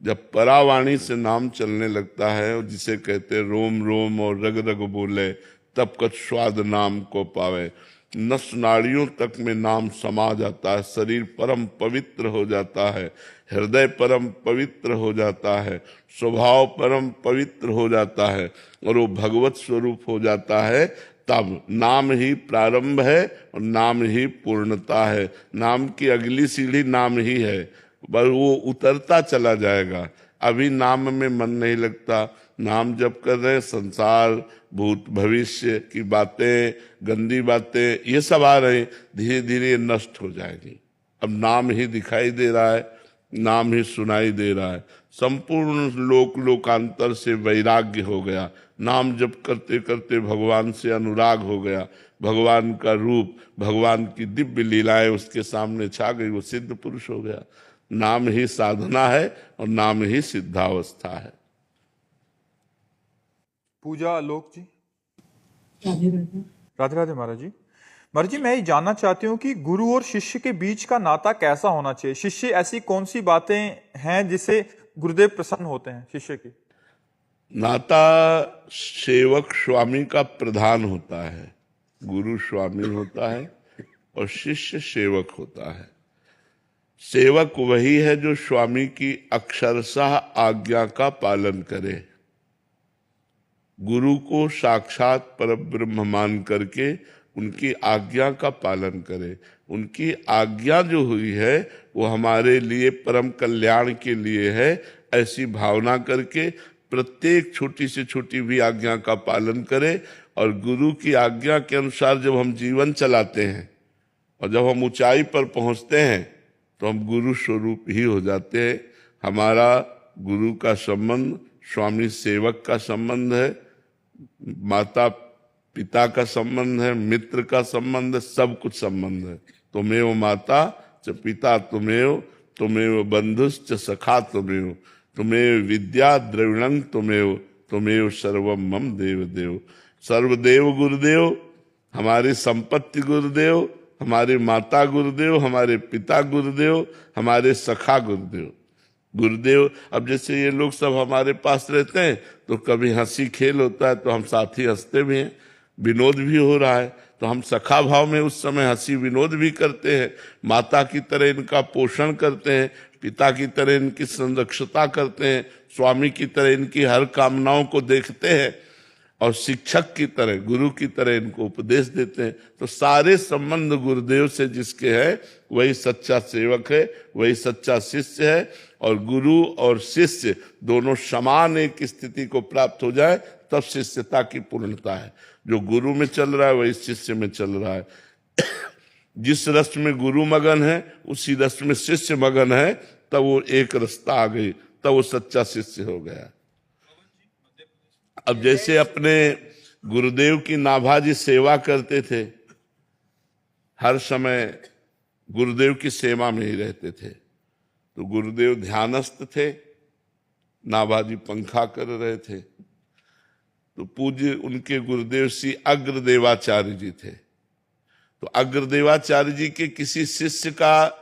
जब परावाणी से नाम चलने लगता है, और जिसे कहते रोम रोम और रग रग बोले, तब कछ स्वाद नाम को पावे। नस नाड़ियों तक में नाम समा जाता है, शरीर परम पवित्र हो जाता है, हृदय परम पवित्र हो जाता है, स्वभाव परम पवित्र हो जाता है, और वो भगवत स्वरूप हो जाता है। तब नाम ही प्रारंभ है और नाम ही पूर्णता है। नाम की अगली सीढ़ी नाम ही है, पर वो उतरता चला जाएगा। अभी नाम में मन नहीं लगता। नाम जब कर रहे हैं, संसार, भूत भविष्य की बातें, गंदी बातें, ये सब आ रहे हैं, धीरे धीरे ये नष्ट हो जाएगी। अब नाम ही दिखाई दे रहा है, नाम ही सुनाई दे रहा है। संपूर्ण लोकांतर से वैराग्य हो गया। नाम जप करते करते भगवान से अनुराग हो गया। भगवान का रूप, भगवान की दिव्य लीलाएं उसके सामने छा गई, वो सिद्ध पुरुष हो गया। नाम ही साधना है और नाम ही सिद्धावस्था है। पूजा आलोक जी। राधे राधे। राधे राधे महाराज जी। महाराज जी, मैं ये जानना चाहती हूँ कि गुरु और शिष्य के बीच का नाता कैसा होना चाहिए? शिष्य ऐसी कौन सी बातें हैं जिससे गुरुदेव प्रसन्न होते हैं शिष्य की? नाता सेवक स्वामी का प्रधान होता है। गुरु स्वामी होता है और शिष्य सेवक होता है। सेवक वही है जो स्वामी की अक्षरशः आज्ञा का पालन करे, गुरु को साक्षात परब्रह्म मान करके उनकी आज्ञा का पालन करे। उनकी आज्ञा जो हुई है वो हमारे लिए परम कल्याण के लिए है, ऐसी भावना करके प्रत्येक छोटी से छोटी भी आज्ञा का पालन करे। और गुरु की आज्ञा के अनुसार जब हम जीवन चलाते हैं और जब हम ऊंचाई पर पहुंचते हैं तो हम गुरु स्वरूप ही हो जाते हैं। हमारा गुरु का संबंध स्वामी सेवक का संबंध है, माता पिता का संबंध है, मित्र का संबंध है, सब कुछ संबंध है। तुमेव माता च पिता तुमेव, तुमेव बंधुश्च सखा तुमेव, तुमेव विद्या द्रविणं तुमेव, तुमेव सर्वम मम देव देव। सर्वदेव गुरुदेव, हमारी संपत्ति गुरुदेव, हमारी माता गुरुदेव, हमारे पिता गुरुदेव, हमारे सखा गुरुदेव। गुरुदेव, अब जैसे ये लोग सब हमारे पास रहते हैं तो कभी हंसी खेल होता है तो हम साथ ही हंसते भी हैं, विनोद भी हो रहा है तो हम सखा भाव में उस समय हंसी विनोद भी करते हैं। माता की तरह इनका पोषण करते हैं, पिता की तरह इनकी संरक्षता करते हैं, स्वामी की तरह इनकी हर कामनाओं को देखते हैं, और शिक्षक की तरह, गुरु की तरह इनको उपदेश देते हैं। तो सारे संबंध गुरुदेव से जिसके हैं वही सच्चा सेवक है, वही सच्चा शिष्य है। और गुरु और शिष्य दोनों समान एक स्थिति को प्राप्त हो जाए तब शिष्यता की पूर्णता है। जो गुरु में चल रहा है वही शिष्य में चल रहा है। जिस रस में गुरु मगन है उसी रस में शिष्य मगन है, तब वो एक रास्ता आ गई, तब वो सच्चा शिष्य हो गया। अब जैसे अपने गुरुदेव की नाभाजी सेवा करते थे, हर समय गुरुदेव की सेवा में ही रहते थे, तो गुरुदेव ध्यानस्थ थे, नाभाजी पंखा कर रहे थे, तो पूज्य उनके गुरुदेव श्री अग्रदेवाचार्य जी थे। तो अग्रदेवाचार्य जी के किसी शिष्य का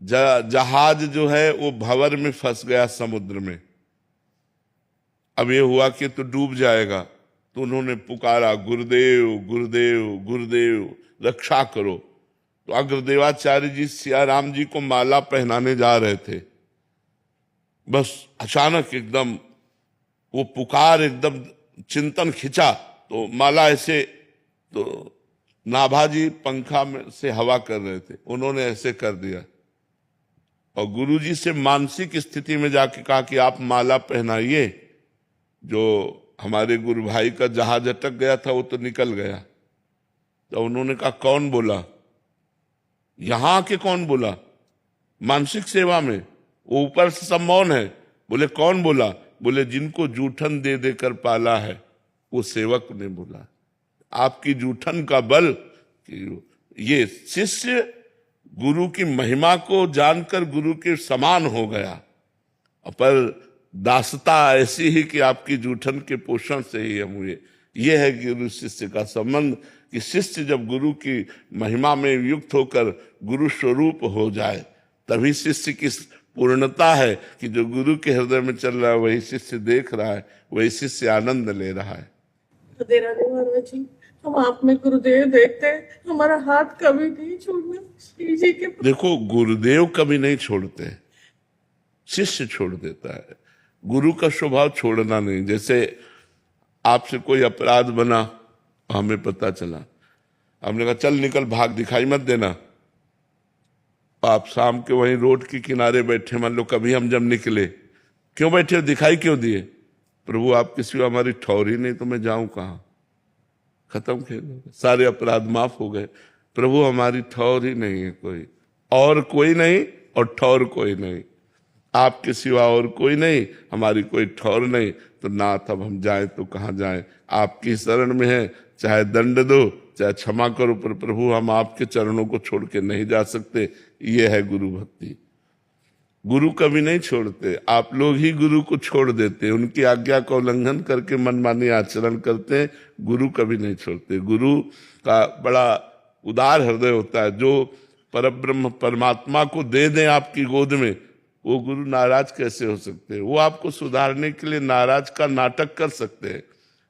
जहाज जो है वो भंवर में फंस गया समुद्र में। अब ये हुआ कि तो डूब जाएगा, तो उन्होंने पुकारा, गुरुदेव गुरुदेव गुरुदेव रक्षा करो। तो अग्रदेवाचार्य जी सियाराम जी को माला पहनाने जा रहे थे, बस अचानक एकदम वो पुकार, एकदम चिंतन खिंचा तो माला ऐसे, तो नाभाजी पंखा में से हवा कर रहे थे, उन्होंने ऐसे कर दिया और गुरुजी से मानसिक स्थिति में जाके कहा कि आप माला पहनाइए, जो हमारे गुरु भाई का जहाज अटक गया था वो तो निकल गया। तो उन्होंने कहा कौन बोला? यहां के कौन बोला? मानसिक सेवा में वो ऊपर से सब मौन है। बोले कौन बोला? बोले जिनको जूठन दे देकर पाला है वो सेवक ने बोला। आपकी जूठन का बल कि ये शिष्य गुरु की महिमा को जानकर गुरु के समान हो गया, पर दासता ऐसी ही कि आपकी जूठन के पोषण से ही हम हुए। ये है गुरु शिष्य का संबंध कि शिष्य जब गुरु की महिमा में युक्त होकर गुरु स्वरूप हो जाए तभी शिष्य की पूर्णता है कि जो गुरु के हृदय में चल रहा है वही शिष्य देख रहा है, वही शिष्य आनंद ले रहा है। राधे राधे महाराज जी, हम आप में गुरुदेव देखते हैं, हमारा हाथ कभी नहीं छोड़ना श्री जी के। देखो, गुरुदेव कभी नहीं छोड़ते, शिष्य छोड़ देता है। गुरु का स्वभाव छोड़ना नहीं। जैसे आपसे कोई अपराध बना, हमें पता चला, हमने कहा चल निकल भाग, दिखाई मत देना। आप शाम के वहीं रोड के किनारे बैठे, मान लो कभी हम जब निकले, क्यों बैठे, दिखाई क्यों दिए? प्रभु आपके सिवा हमारी ठौर ही नहीं तो मैं जाऊं कहां? खत्म खेल, सारे अपराध माफ हो गए। प्रभु हमारी ठौर ही नहीं है कोई, और कोई नहीं और ठौर कोई नहीं, आपके सिवा और कोई नहीं, हमारी कोई ठौर नहीं। तो नाथ अब हम जाएं तो कहां जाएं? आपकी शरण में है, चाहे दंड दो चाहे क्षमा करो, पर प्रभु हम आपके चरणों को छोड़ के नहीं जा सकते। ये है गुरु भक्ति। गुरु कभी नहीं छोड़ते, आप लोग ही गुरु को छोड़ देते, उनकी आज्ञा का उल्लंघन करके मनमानी आचरण करते हैं। गुरु कभी नहीं छोड़ते। गुरु का बड़ा उदार हृदय होता है। जो परब्रह्म परमात्मा को दे दें आपकी गोद में, वो गुरु नाराज कैसे हो सकते हैं? वो आपको सुधारने के लिए नाराज का नाटक कर सकते हैं।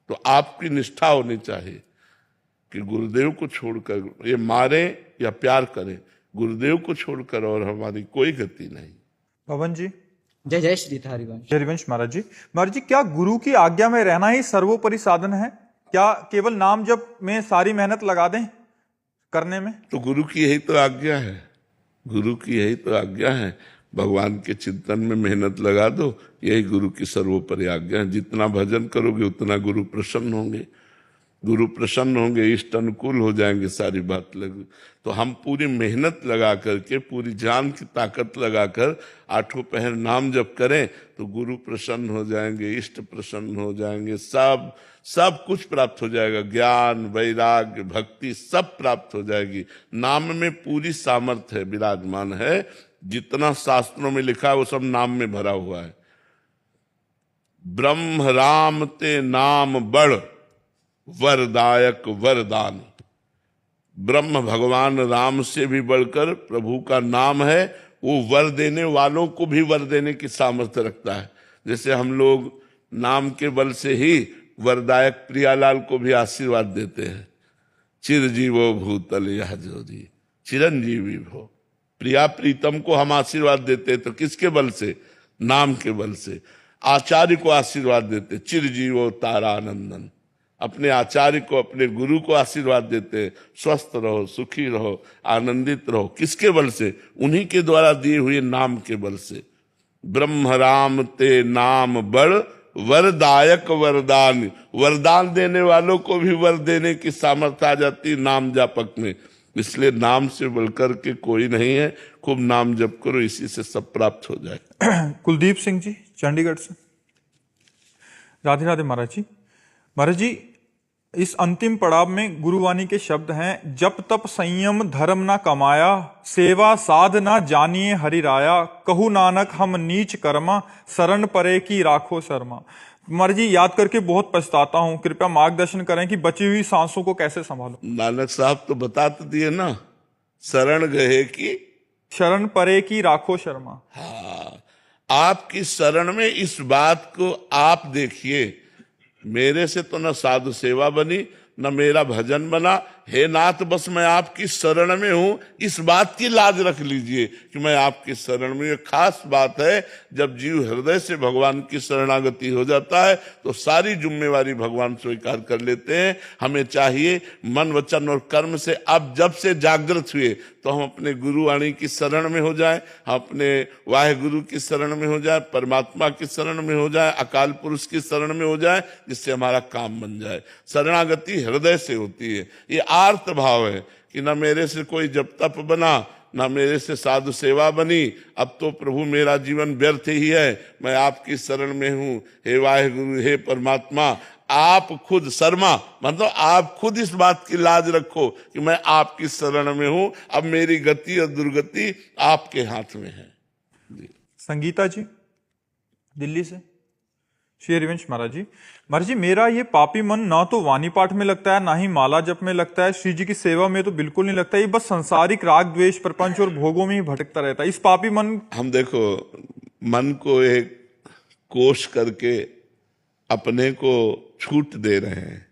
तो आपकी निष्ठा होनी चाहिए कि गुरुदेव को छोड़कर ये मारे या प्यार करें, गुरुदेव को छोड़कर और हमारी कोई गति नहीं। पवन जी। जय जय श्री हरिवंश। जय हरिवंश महाराज जी। महाराज जी, क्या गुरु की आज्ञा में रहना ही सर्वोपरि साधन है? क्या केवल नाम जप में सारी मेहनत लगा दें करने में? तो गुरु की यही तो आज्ञा है, गुरु की यही तो आज्ञा है। भगवान के चिंतन में मेहनत लगा दो, यही गुरु की सर्वोपरि आज्ञा है। जितना भजन करोगे उतना गुरु प्रसन्न होंगे, गुरु प्रसन्न होंगे, इष्ट अनुकूल हो जाएंगे, सारी बात लगी। तो हम पूरी मेहनत लगा करके, पूरी जान की ताकत लगाकर आठों पहर नाम जप करें तो गुरु प्रसन्न हो जाएंगे, इष्ट प्रसन्न हो जाएंगे, सब कुछ प्राप्त हो जाएगा। ज्ञान, वैराग्य, भक्ति सब प्राप्त हो जाएगी। नाम में पूरी सामर्थ्य है, विराजमान है। जितना शास्त्रों में लिखा है वो सब नाम में भरा हुआ है। ब्रह्म राम ते नाम बड़ वरदायक वरदान। ब्रह्म भगवान राम से भी बढ़कर प्रभु का नाम है। वो वर देने वालों को भी वर देने की सामर्थ्य रखता है। जैसे हम लोग नाम के बल से ही वरदायक प्रियालाल को भी आशीर्वाद देते हैं, चिरजीवो भूतल यह जोरी चिरंजीवी भो। प्रिया प्रीतम को हम आशीर्वाद देते हैं तो किसके बल से? नाम के बल से। आचार्य को आशीर्वाद देते, चिरजीवो तारानंदन। अपने आचार्य को, अपने गुरु को आशीर्वाद देते, स्वस्थ रहो, सुखी रहो, आनंदित रहो। किसके बल से? उन्हीं के द्वारा दिए हुए नाम के बल से। ब्रह्म राम ते नाम बड़ वरदायक वरदान। वरदान देने वालों को भी वर देने की सामर्थ्य आ जाती नाम जापक में। इसलिए नाम से बढ़कर के कोई नहीं है। खूब नाम जप करो, इसी से सब प्राप्त हो जाए। कुलदीप सिंह जी, चंडीगढ़ से। राधे राधे महाराज जी। महाराज जी, इस अंतिम पड़ाव में गुरुवाणी के शब्द हैं, जप तप संयम धर्म ना कमाया, सेवा साध ना जानिए हरि राया, कहू नानक हम नीच कर्मा, शरण परे की राखो शर्मा। महाराज जी, याद करके बहुत पछताता हूं, कृपया मार्गदर्शन करें कि बची हुई सांसों को कैसे संभालूं। नानक साहब तो बता तो दिए ना, शरण गए की शरण परे की राखो शर्मा। हाँ, आपकी शरण में इस बात को आप देखिए। मेरे से तो न साधु सेवा बनी न मेरा भजन बना। हे नाथ, बस मैं आपकी शरण में हूं, इस बात की लाज रख लीजिए कि मैं आपकी शरण में। ये खास बात है, जब जीव हृदय से भगवान की शरणागति हो जाता है तो सारी जिम्मेवारी भगवान स्वीकार कर लेते हैं। हमें चाहिए मन वचन और कर्म से अब जब से जागृत हुए तो हम अपने गुरुवाणी की शरण में हो जाए, अपने वाहे गुरु की शरण में हो जाए, परमात्मा की शरण में हो जाए, अकाल पुरुष की शरण में हो जाए, जिससे हमारा काम बन जाए। शरणागति हृदय से होती है। ये आर्त भाव है कि न मेरे से कोई जप तप बना, न मेरे से साधु सेवा बनी, अब तो प्रभु मेरा जीवन व्यर्थ ही है, मैं आपकी शरण में हूं। हे वाहेगुरु, हे परमात्मा, आप खुद शर्मा, मतलब आप खुद इस बात की लाज रखो कि मैं आपकी शरण में हूं। अब मेरी गति और दुर्गति आपके हाथ में है। संगीता जी, दिल्ली से। श्री हरिवंश महाराज जी मेरा ये पापी मन ना तो वाणी पाठ में लगता है ना ही माला जप में लगता है, श्री जी की सेवा में तो बिल्कुल नहीं लगता, ये बस सांसारिक राग द्वेष प्रपंच और भोगों में ही भटकता रहता है। इस पापी मन हम देखो मन को एक कोष करके अपने को छूट दे रहे हैं,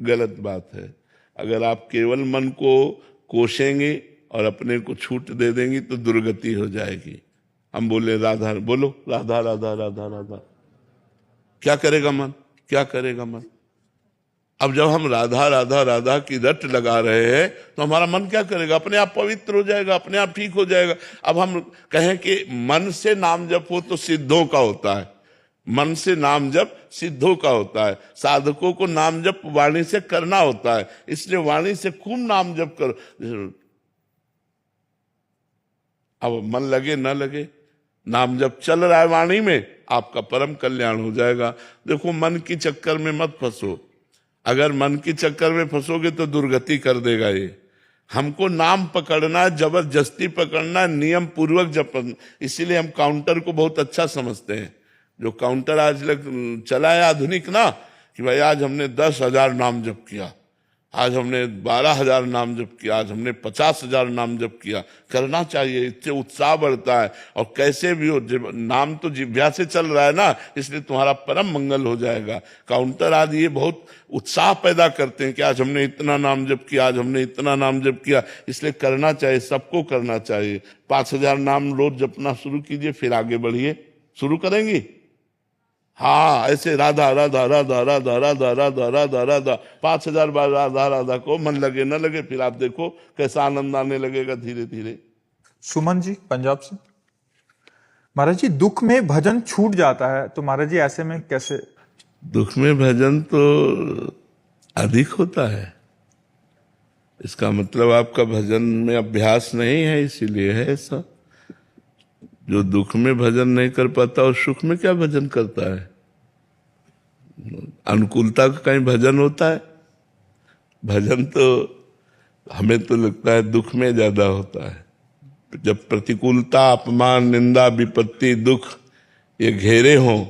गलत बात है। अगर आप केवल मन को कोसेंगे और अपने को छूट दे देंगी तो दुर्गति हो जाएगी। हम बोले राधा, बोलो राधा राधा राधा राधा, क्या करेगा मन, क्या करेगा मन? अब जब हम राधा राधा राधा की रट लगा रहे हैं तो हमारा मन क्या करेगा? अपने आप पवित्र हो जाएगा, अपने आप ठीक हो जाएगा। अब हम कहें कि मन से नाम जप हो तो सिद्धों का होता है, मन से नाम जप सिद्धों का होता है। साधकों को नाम जप वाणी से करना होता है, इसलिए वाणी से खूब नाम जप करो। अब मन लगे न लगे, नाम जप चल रहा है वाणी में, आपका परम कल्याण हो जाएगा। देखो मन की चक्कर में मत फंसो, अगर मन की चक्कर में फंसोगे तो दुर्गति कर देगा ये। हमको नाम पकड़ना, जबरदस्ती पकड़ना, नियम पूर्वक जपना। इसीलिए हम काउंटर को बहुत अच्छा समझते हैं। जो काउंटर आज लग चला है आधुनिक ना, कि भाई आज हमने 10,000 नाम जप किया, आज हमने 12,000 नाम जप किया, आज हमने 50,000 नाम जप किया। करना चाहिए, इससे उत्साह बढ़ता है। और कैसे भी हो, नाम तो जिह्वा से चल रहा है ना, इसलिए तुम्हारा परम मंगल हो जाएगा। काउंटर आदि ये बहुत उत्साह पैदा करते हैं कि आज हमने इतना नाम जप किया, आज हमने इतना नाम जप किया। इसलिए करना चाहिए, सबको करना चाहिए। 5,000 नाम रोज जपना शुरू कीजिए, फिर आगे बढ़िए। शुरू करेंगी? हाँ, ऐसे राधा राधा राधा राधा राधा राधा राधा राधा 5,000 बार राधा राधा को, मन लगे न लगे, फिर आप देखो कैसा आनंद आने लगेगा धीरे धीरे। सुमन जी पंजाब से। महाराज जी दुख में भजन छूट जाता है तो महाराज जी ऐसे में कैसे? दुख में भजन तो अधिक होता है, इसका मतलब आपका भजन में अभ्यास नहीं है, इसीलिए है ऐसा। जो दुख में भजन नहीं कर पाता और सुख में क्या भजन करता है? अनुकूलता का कहीं भजन होता है? भजन तो हमें तो लगता है दुख में ज्यादा होता है। जब प्रतिकूलता, अपमान, निंदा, विपत्ति, दुख ये घेरे हों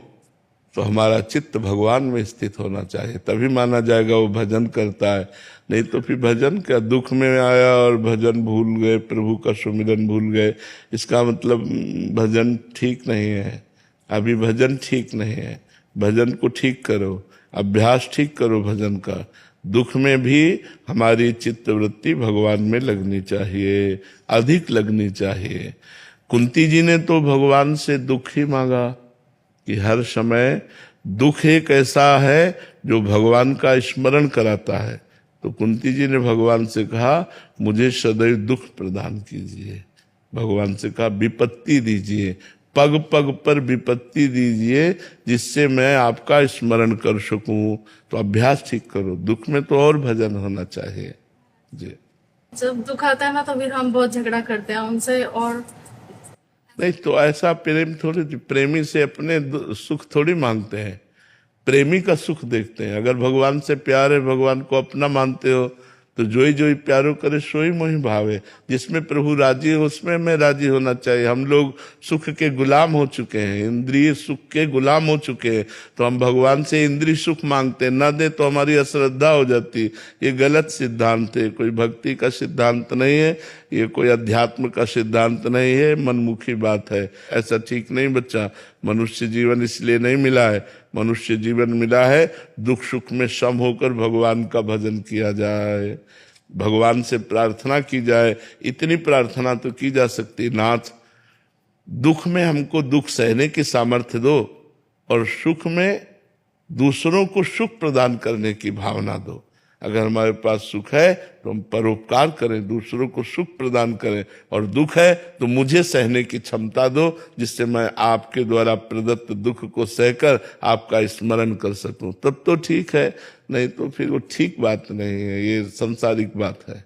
तो हमारा चित्त भगवान में स्थित होना चाहिए, तभी माना जाएगा वो भजन करता है। नहीं तो फिर भजन क्या, दुख में आया और भजन भूल गए, प्रभु का सुमिरन भूल गए, इसका मतलब भजन ठीक नहीं है। अभी भजन ठीक नहीं है, भजन को ठीक करो, अभ्यास ठीक करो भजन का। दुख में भी हमारी चित्तवृत्ति भगवान में लगनी चाहिए, अधिक लगनी चाहिए। कुंती जी ने तो भगवान से दुख ही मांगा कि हर समय दुख एक ऐसा है जो भगवान का स्मरण कराता है। तो कुंती जी ने भगवान से कहा मुझे सदैव दुख प्रदान कीजिए। भगवान से कहा विपत्ति दीजिए, पग पग पर विपत्ति दीजिए, जिससे मैं आपका स्मरण कर सकूं। तो अभ्यास ठीक करो, दुख में तो और भजन होना चाहिए जी। जब दुख आता है ना तो फिर हम बहुत झगड़ा करते हैं उनसे, और नहीं तो ऐसा प्रेम थोड़ी, प्रेमी से अपने सुख थोड़ी मांगते हैं, प्रेमी का सुख देखते हैं। अगर भगवान से प्यार है, भगवान को अपना मानते हो, तो जोई जोई प्यारो करे सोई मोहि भावे। जिसमें प्रभु राजी हो उसमें मैं राजी होना चाहिए। हम लोग सुख के गुलाम हो चुके हैं, इंद्रिय सुख के गुलाम हो चुके हैं, तो हम भगवान से इंद्रिय सुख मांगते हैं, ना दे तो हमारी अश्रद्धा हो जाती। ये गलत सिद्धांत है, कोई भक्ति का सिद्धांत नहीं है, ये कोई अध्यात्म का सिद्धांत नहीं है, मनमुखी बात है। ऐसा ठीक नहीं बच्चा। मनुष्य जीवन इसलिए नहीं मिला है, मनुष्य जीवन मिला है दुख सुख में सम होकर भगवान का भजन किया जाए, भगवान से प्रार्थना की जाए। इतनी प्रार्थना तो की जा सकती, नाथ दुख में हमको दुख सहने की सामर्थ्य दो, और सुख में दूसरों को सुख प्रदान करने की भावना दो। अगर हमारे पास सुख है तो हम परोपकार करें, दूसरों को सुख प्रदान करें, और दुख है तो मुझे सहने की क्षमता दो, जिससे मैं आपके द्वारा प्रदत्त दुख को सहकर आपका स्मरण कर सकूं। तब तो ठीक है, नहीं तो फिर वो ठीक बात नहीं है, ये सांसारिक बात है।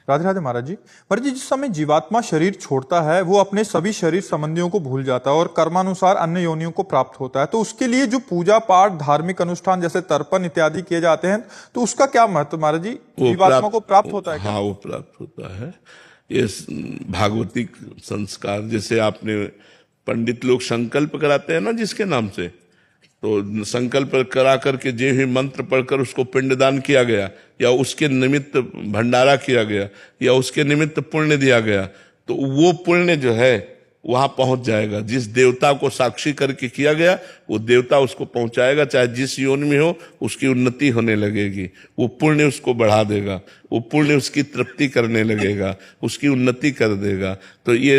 राधे राधे महाराज जी। महाराज जी जिस समय जीवात्मा शरीर छोड़ता है वो अपने सभी शरीर संबंधियों को भूल जाता है और कर्मानुसार अन्य योनियों को प्राप्त होता है, तो उसके लिए जो पूजा पाठ धार्मिक अनुष्ठान जैसे तर्पण इत्यादि किए जाते हैं, तो उसका क्या महत्व महाराज जी? जीवात्मा को प्राप्त होता है क्या? हाँ, वो प्राप्त होता है। ये भागवतिक संस्कार, जैसे आपने पंडित लोग संकल्प कराते हैं ना जिसके नाम से, तो संकल्प करा करके जे ही मंत्र पढ़कर उसको पिंडदान किया गया, या उसके निमित्त भंडारा किया गया, या उसके निमित्त पुण्य दिया गया, तो वो पुण्य जो है वहां पहुंच जाएगा। जिस देवता को साक्षी करके किया गया वो देवता उसको पहुंचाएगा, चाहे जिस योनि में हो उसकी उन्नति होने लगेगी, वो पुण्य उसको बढ़ा देगा, वो पुण्य उसकी तृप्ति करने लगेगा, उसकी उन्नति कर देगा। तो ये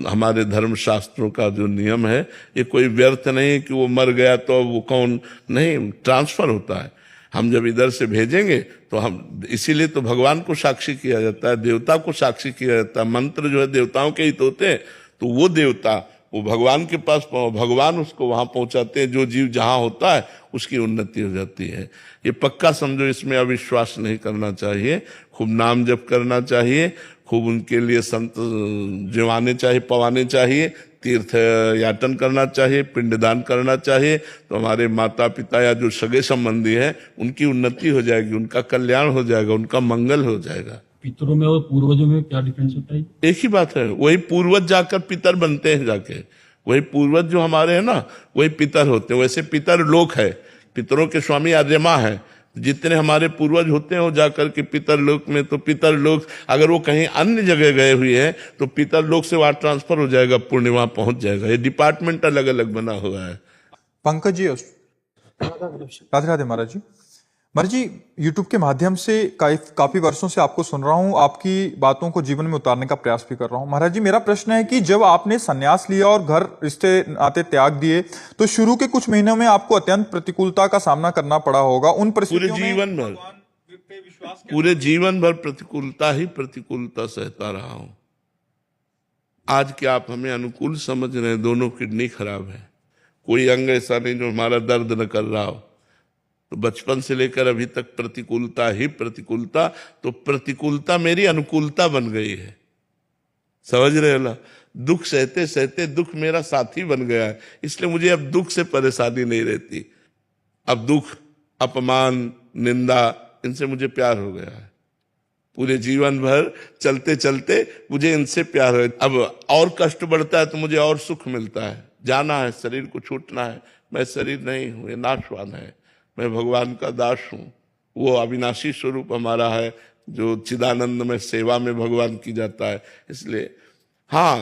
हमारे धर्म शास्त्रों का जो नियम है, ये कोई व्यर्थ नहीं है कि वो मर गया तो वो कौन, नहीं, ट्रांसफर होता है। हम जब इधर से भेजेंगे तो हम, इसीलिए तो भगवान को साक्षी किया जाता है, देवता को साक्षी किया जाता है। मंत्र जो है देवताओं के हित होते हैं, तो वो देवता वो भगवान के पास, भगवान उसको वहां पहुंचाते हैं। जो जीव जहां होता है उसकी उन्नति हो जाती है। ये पक्का समझो, इसमें अविश्वास नहीं करना चाहिए। खूब नाम जप करना चाहिए, खूब उनके लिए संत जिवाने चाहिए, पवाने चाहिए, तीर्थ याटन करना चाहिए, पिंडदान करना चाहिए। तो हमारे माता पिता या जो सगे संबंधी है उनकी उन्नति हो जाएगी, उनका कल्याण हो जाएगा, उनका मंगल हो जाएगा। पितरों में और पूर्वजों में क्या डिफरेंस होता है? एक ही बात है, वही पूर्वज जाकर पितर बनते हैं, जाके वही पूर्वज जो हमारे हैं ना वही पितर होते हैं। वैसे पितर लोक है, पितरों के स्वामी आर्यमा है। जितने हमारे पूर्वज होते हैं वो जाकर के पितर लोक में, तो पितर लोक अगर वो कहीं अन्य जगह गए हुए हैं तो पितर लोक से वहां ट्रांसफर हो जाएगा, पुण्य वहां पहुंच जाएगा। ये डिपार्टमेंट अलग अलग बना हुआ है। पंकज जी, राधे राधे महाराज जी। महाराज जी, यूट्यूब के माध्यम से काफी वर्षों से आपको सुन रहा हूं, आपकी बातों को जीवन में उतारने का प्रयास भी कर रहा हूं। महाराज जी, मेरा प्रश्न है कि जब आपने संन्यास लिया और घर रिश्ते नाते त्याग दिए, तो शुरू के कुछ महीनों में आपको अत्यंत प्रतिकूलता का सामना करना पड़ा होगा। उन परिस्थितियों में पूरे जीवन भर प्रतिकूलता ही प्रतिकूलता सहता रहा हूं। आज क्या आप हमें अनुकूल समझ रहे हैं? दोनों किडनी खराब है, कोई अंग ऐसा नहीं जो हमारा दर्द न कर रहा हो। तो बचपन से लेकर अभी तक प्रतिकूलता ही प्रतिकूलता, तो प्रतिकूलता मेरी अनुकूलता बन गई है, समझ रहे हो ना? दुख सहते सहते दुख मेरा साथी बन गया है, इसलिए मुझे अब दुख से परेशानी नहीं रहती। अब दुख, अपमान, निंदा, इनसे मुझे प्यार हो गया है। पूरे जीवन भर चलते चलते मुझे इनसे प्यार है। अब और कष्ट बढ़ता है तो मुझे और सुख मिलता है। जाना है, शरीर को छूटना है। मैं शरीर नहीं हूं, ये नाशवान है, मैं भगवान का दास हूं। वो अविनाशी स्वरूप हमारा है जो चिदानंद में सेवा में भगवान की जाता है। इसलिए हाँ,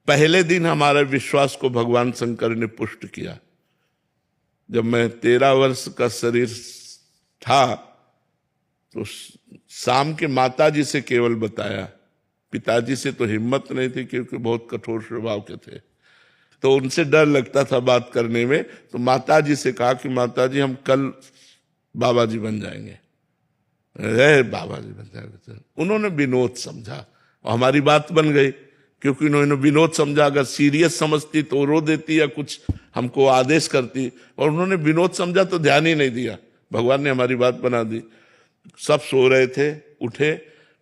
पहले दिन हमारे विश्वास को भगवान शंकर ने पुष्ट किया। जब मैं 13 वर्ष का शरीर था तो शाम के माताजी से केवल बताया, पिताजी से तो हिम्मत नहीं थी क्योंकि बहुत कठोर स्वभाव के थे, तो उनसे डर लगता था बात करने में। तो माताजी से कहा कि माताजी हम कल बाबा जी बन जाएंगे। बाबा जी बन जाएंगे। उन्होंने विनोद समझा और हमारी बात बन गई, क्योंकि उन्होंने विनोद समझा। अगर सीरियस समझती तो रो देती या कुछ हमको आदेश करती, और उन्होंने विनोद समझा तो ध्यान ही नहीं दिया। भगवान ने हमारी बात बना दी। सब सो रहे थे, उठे,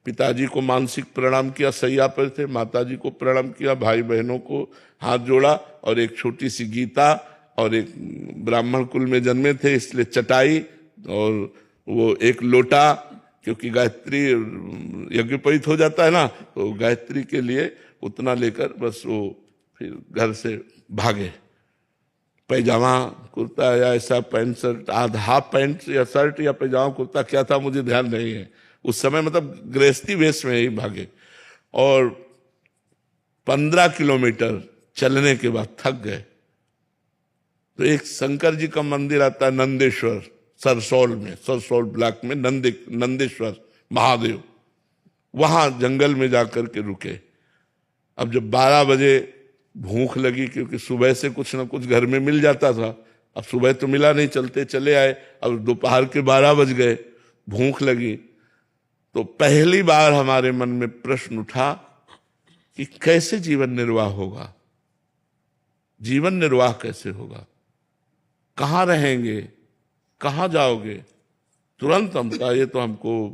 पिताजी को मानसिक प्रणाम किया, सैया पर थे, माताजी को प्रणाम किया, भाई बहनों को हाथ जोड़ा, और एक छोटी सी गीता, और एक ब्राह्मण कुल में जन्मे थे इसलिए चटाई, और वो एक लोटा, क्योंकि गायत्री यज्ञोपवीत हो जाता है ना, तो गायत्री के लिए उतना लेकर बस वो फिर घर से भागे। पैजामा कुर्ता या ऐसा पैंट शर्ट, हाफ पैंट या शर्ट या पैजामा कुर्ता क्या था मुझे ध्यान नहीं है उस समय, मतलब गृहस्थी वेश में ही भागे। और 15 किलोमीटर चलने के बाद थक गए, तो एक शंकर जी का मंदिर आता है नंदेश्वर, सरसौल में, सरसौल ब्लॉक में नंदेश्वर महादेव, वहां जंगल में जाकर के रुके। अब जब 12 बजे भूख लगी, क्योंकि सुबह से कुछ ना कुछ घर में मिल जाता था, अब सुबह तो मिला नहीं, चलते चले आए। अब दोपहर के 12 बज गए, भूख लगी, तो पहली बार हमारे मन में प्रश्न उठा कि कैसे जीवन निर्वाह होगा, जीवन निर्वाह कैसे होगा, कहाँ रहेंगे, कहाँ जाओगे। तुरंत हम कहा ये तो हमको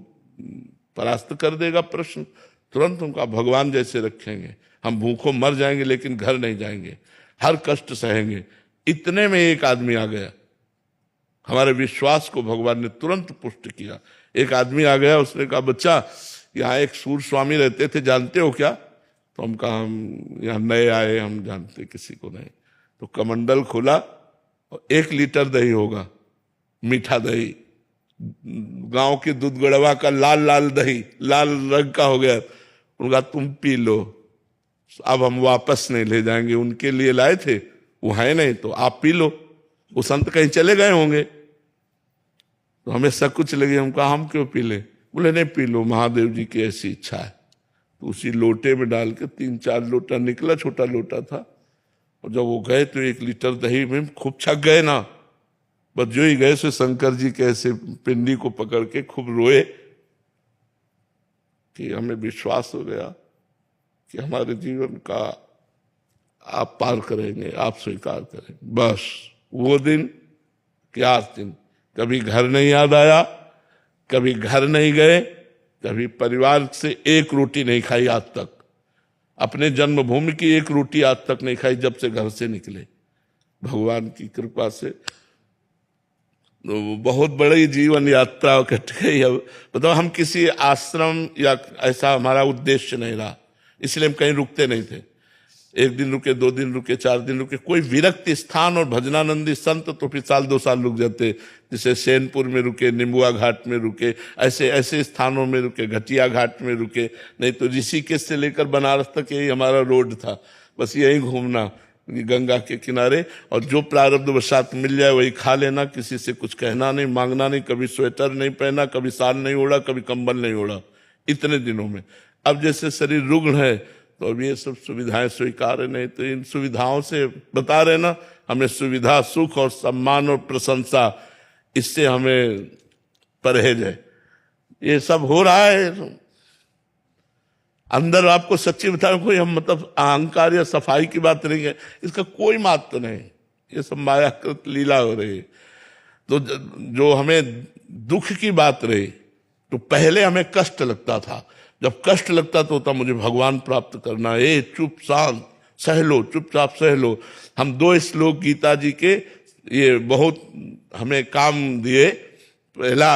परास्त कर देगा प्रश्न। तुरंत हम कहा भगवान जैसे रखेंगे, हम भूखों मर जाएंगे लेकिन घर नहीं जाएंगे, हर कष्ट सहेंगे। इतने में एक आदमी आ गया, हमारे विश्वास को भगवान ने तुरंत पुष्ट किया। एक आदमी आ गया, उसने कहा बच्चा यहाँ एक सूर स्वामी रहते थे, जानते हो क्या? तो हम कहा हम यहाँ नए आए, हम जानते किसी को नहीं। तो कमंडल खोला और 1 लीटर दही होगा, मीठा दही, गांव के दूध गड़वा का लाल लाल दही, लाल रंग का हो गया। उनका तुम पी लो, अब हम वापस नहीं ले जाएंगे, उनके लिए लाए थे, वो है नहीं तो आप पी लो, वो संत कहीं चले गए होंगे। तो हमें कुछ लगे, हम कहा हम क्यों पी ले? बोले नहीं पी लो, महादेव जी की ऐसी इच्छा है। तो उसी लोटे में डाल के 3-4 लोटा निकला, छोटा लोटा था। और जब वो गए तो 1 लीटर दही में खूब छक गए ना, बस जो ही गए सो शंकर जी के ऐसे पिंडी को पकड़ के खूब रोए कि हमें विश्वास हो गया कि हमारे जीवन का आप पार करेंगे, आप स्वीकार करेंगे। बस वो दिन क्या दिन, कभी घर नहीं याद आया, कभी घर नहीं गए, कभी परिवार से 1 रोटी नहीं खाई आज तक, अपने जन्मभूमि की 1 रोटी आज तक नहीं खाई जब से घर से निकले, भगवान की कृपा से। तो बहुत बड़ी जीवन यात्रा कट गई। अब बताओ, हम किसी आश्रम या ऐसा हमारा उद्देश्य नहीं रहा, इसलिए हम कहीं रुकते नहीं थे। 1 दिन रुके, 2 दिन रुके, 4 दिन रुके, कोई विरक्त स्थान और भजनानंदी संत तो फिर 1-2 साल रुक जाते, जैसे सैनपुर में रुके, निम्बुआ घाट में रुके, ऐसे ऐसे स्थानों में रुके, घटिया घाट में रुके। नहीं तो ऋषिकेश से लेकर बनारस तक यही हमारा रोड था, बस यही घूमना गंगा के किनारे, और जो प्रारब्ध वशात मिल जाए वही खा लेना, किसी से कुछ कहना नहीं, मांगना नहीं, कभी स्वेटर नहीं पहना, कभी शाल नहीं ओढ़ा, कभी कंबल नहीं ओढ़ा, इतने दिनों में। अब जैसे शरीर रुग्ण है तो अब ये सब सुविधाएं स्वीकार नहीं, तो इन सुविधाओं से बता रहे ना, हमें सुविधा, सुख और सम्मान और प्रशंसा, इससे हमें परहेज है। ये सब हो रहा है अंदर। आपको सच्ची बताऊं, कोई हम मतलब अहंकार या सफाई की बात नहीं है, इसका कोई महत्व नहीं, ये सब मायाकृत लीला हो रही है। तो जो हमें दुख की बात रही, तो पहले हमें कष्ट लगता था, जब कष्ट लगता तो होता मुझे भगवान प्राप्त करना है, चुप शांत सह लो, चुपचाप सह लो। हम 2 श्लोक गीता जी के ये बहुत हमें काम दिए। पहला,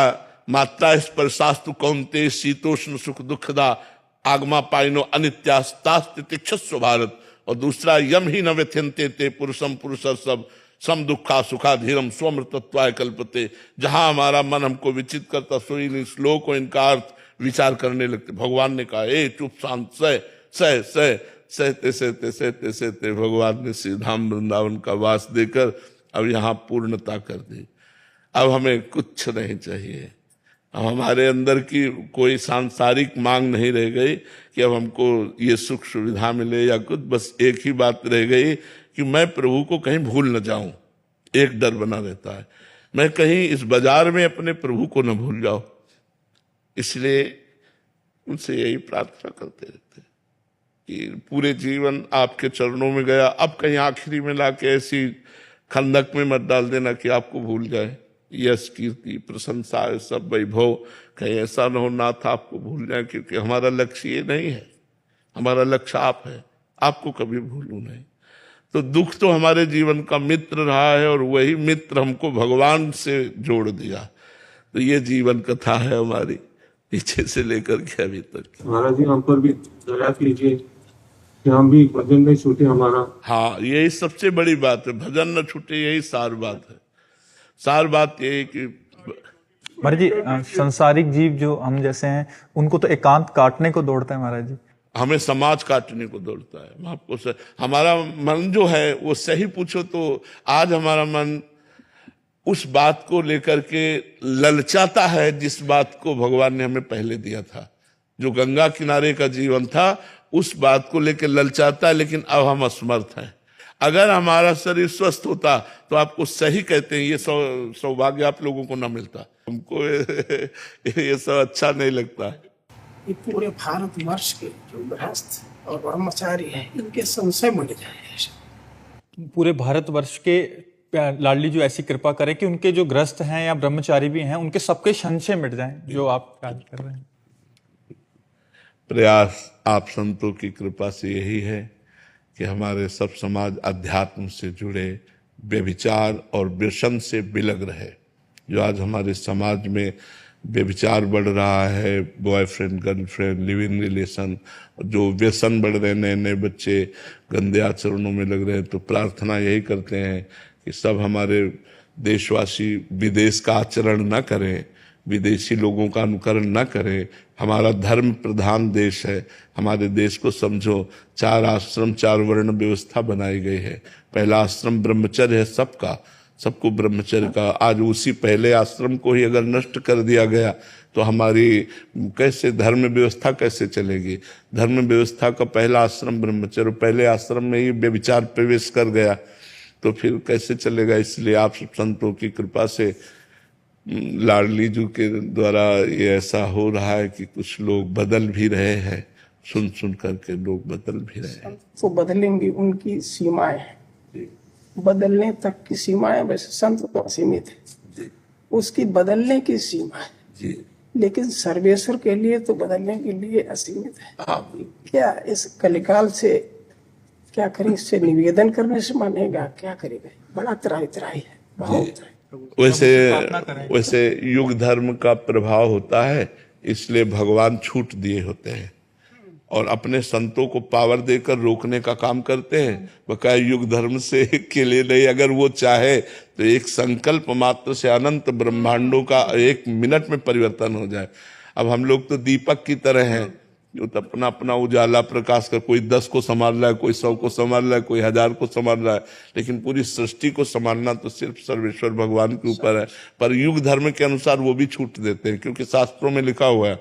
मात्रा स्पर्शास्तु कौन्तेय शीतोष्ण सुख दुखदा आगमा पाइनो अनित्यास्तास्ति तिक्षस्व भारत। और दूसरा, यम ही न व्यथ्यन्ते ते पुरुषम पुरुषर्षभ सम दुखा सुखा धीरम स्वमृतत्वाय कल्पते। जहां हमारा मन हमको विचित करता, सो इन श्लोक को, इनका अर्थ विचार करने लगते। भगवान ने कहा, ए चुप शांत सह सह सह सहते सहते सहते सहते भगवान ने श्री धाम वृंदावन का वास देकर अब यहाँ पूर्णता कर दी। अब हमें कुछ नहीं चाहिए, अब हमारे अंदर की कोई सांसारिक मांग नहीं रह गई कि अब हमको ये सुख सुविधा मिले या कुछ। बस एक ही बात रह गई कि मैं प्रभु को कहीं भूल न जाऊं, एक डर बना रहता है, मैं कहीं इस बाजार में अपने प्रभु को न भूल जाऊं। इसलिए उनसे यही प्रार्थना करते रहते कि पूरे जीवन आपके चरणों में गया, अब कहीं आखिरी में लाके ऐसी खंदक में मत डाल देना कि आपको भूल जाए। यश कीर्ति प्रशंसा सब वैभव, कहीं ऐसा न हो नाथ आपको भूल जाए, क्योंकि हमारा लक्ष्य ये नहीं है, हमारा लक्ष्य आप है, आपको कभी भूलूं नहीं। तो दुख तो हमारे जीवन का मित्र रहा है, और वही मित्र हमको भगवान से जोड़ दिया। तो ये जीवन कथा है हमारी, पीछे से लेकर के अभी तक। महाराज जी, हम पर भी दया कीजिए कि हम भी भजन नहीं छूटे हमारा। हाँ, यही सबसे बड़ी बात है, भजन न छूटे, यही सार बात है। सार बात यही कि महाराज जी, संसारिक जीव जो हम जैसे हैं, उनको तो एकांत काटने को दौड़ता है महाराज जी, हमें समाज काटने को दौड़ता है। मैं आपको हमारा मन जो है वो सही पूछो तो आज हमारा मन उस बात को लेकर के ललचाता है जिस बात को भगवान ने हमें पहले दिया था। जो गंगा किनारे का जीवन था उस बात को लेकर ललचाता है, लेकिन अब हम असमर्थ हैं। अगर हमारा शरीर स्वस्थ होता तो आपको सही कहते हैं, ये सौभाग्य आप लोगों को ना मिलता, हमको ये सब अच्छा नहीं लगता है। ये पूरे भारतवर्ष के जो गृहस्थ और ब्रह्मचारी हैं, इनके संशय मिट जाए। पूरे भारतवर्ष के लाडली जो ऐसी कृपा करे कि उनके जो ग्रस्त हैं या ब्रह्मचारी भी हैं, उनके सबके संशय मिट जाएं, जो आप कार्य कर रहे हैं। प्रयास आप संतों की कृपा से यही है कि हमारे सब समाज अध्यात्म से जुड़े, व्यभिचार और व्यसन से बिलग रहे। जो आज हमारे समाज में व्यभिचार बढ़ रहा है, boyfriend girlfriend live in relation, जो व्यसन बढ़ रहे हैं, नए नए बच्चे गंदे आचरणों में लग रहे हैं। तो प्रार्थना यही करते हैं कि सब हमारे देशवासी विदेश का आचरण न करें, विदेशी लोगों का अनुकरण न करें। हमारा धर्म प्रधान देश है, हमारे देश को समझो। 4 आश्रम 4 वर्ण व्यवस्था बनाई गई है। पहला आश्रम ब्रह्मचर्य है सबका, सबको ब्रह्मचर्य का। आज उसी पहले आश्रम को ही अगर नष्ट कर दिया गया तो हमारी कैसे धर्म व्यवस्था कैसे चलेगी। धर्म व्यवस्था का पहला आश्रम ब्रह्मचर्य, पहले आश्रम में ही व्यभिचार प्रवेश कर गया तो फिर कैसे चलेगा। इसलिए आप सब संतों की कृपा से लाडली जी के द्वारा ये ऐसा हो रहा है कि कुछ लोग बदल भी रहे हैं, सुन सुन करके लोग बदल भी रहे हैं। तो बदलेंगे, उनकी सीमाएं हैं, बदलने तक की सीमाएं। वैसे संत तो असीमित है, उसकी बदलने की सीमा है, लेकिन सर्वेश्वर के लिए तो बदलने के लिए असीमित है। क्या इस कलिकाल से क्या करें, इससे निवेदन करने से मानेगा, क्या करेगा। बड़ा त्राही त्राही है, बहुत। वैसे युग धर्म का प्रभाव होता है, इसलिए भगवान छूट दिए होते हैं और अपने संतों को पावर देकर रोकने का काम करते हैं। बकाया युग धर्म से के लिए नहीं, अगर वो चाहे तो एक संकल्प मात्र से अनंत ब्रह्मांडों का 1 मिनट में परिवर्तन हो जाए। अब हम लोग तो दीपक की तरह हैं, जो तो अपना अपना उजाला प्रकाश कर, कोई 10 को संभाल रहा है, कोई 100 को संभाल रहा है, कोई 1000 को संभाल रहा है, लेकिन पूरी सृष्टि को संभालना तो सिर्फ सर्वेश्वर भगवान के ऊपर है। पर युग धर्म के अनुसार वो भी छूट देते हैं, क्योंकि शास्त्रों में लिखा हुआ है,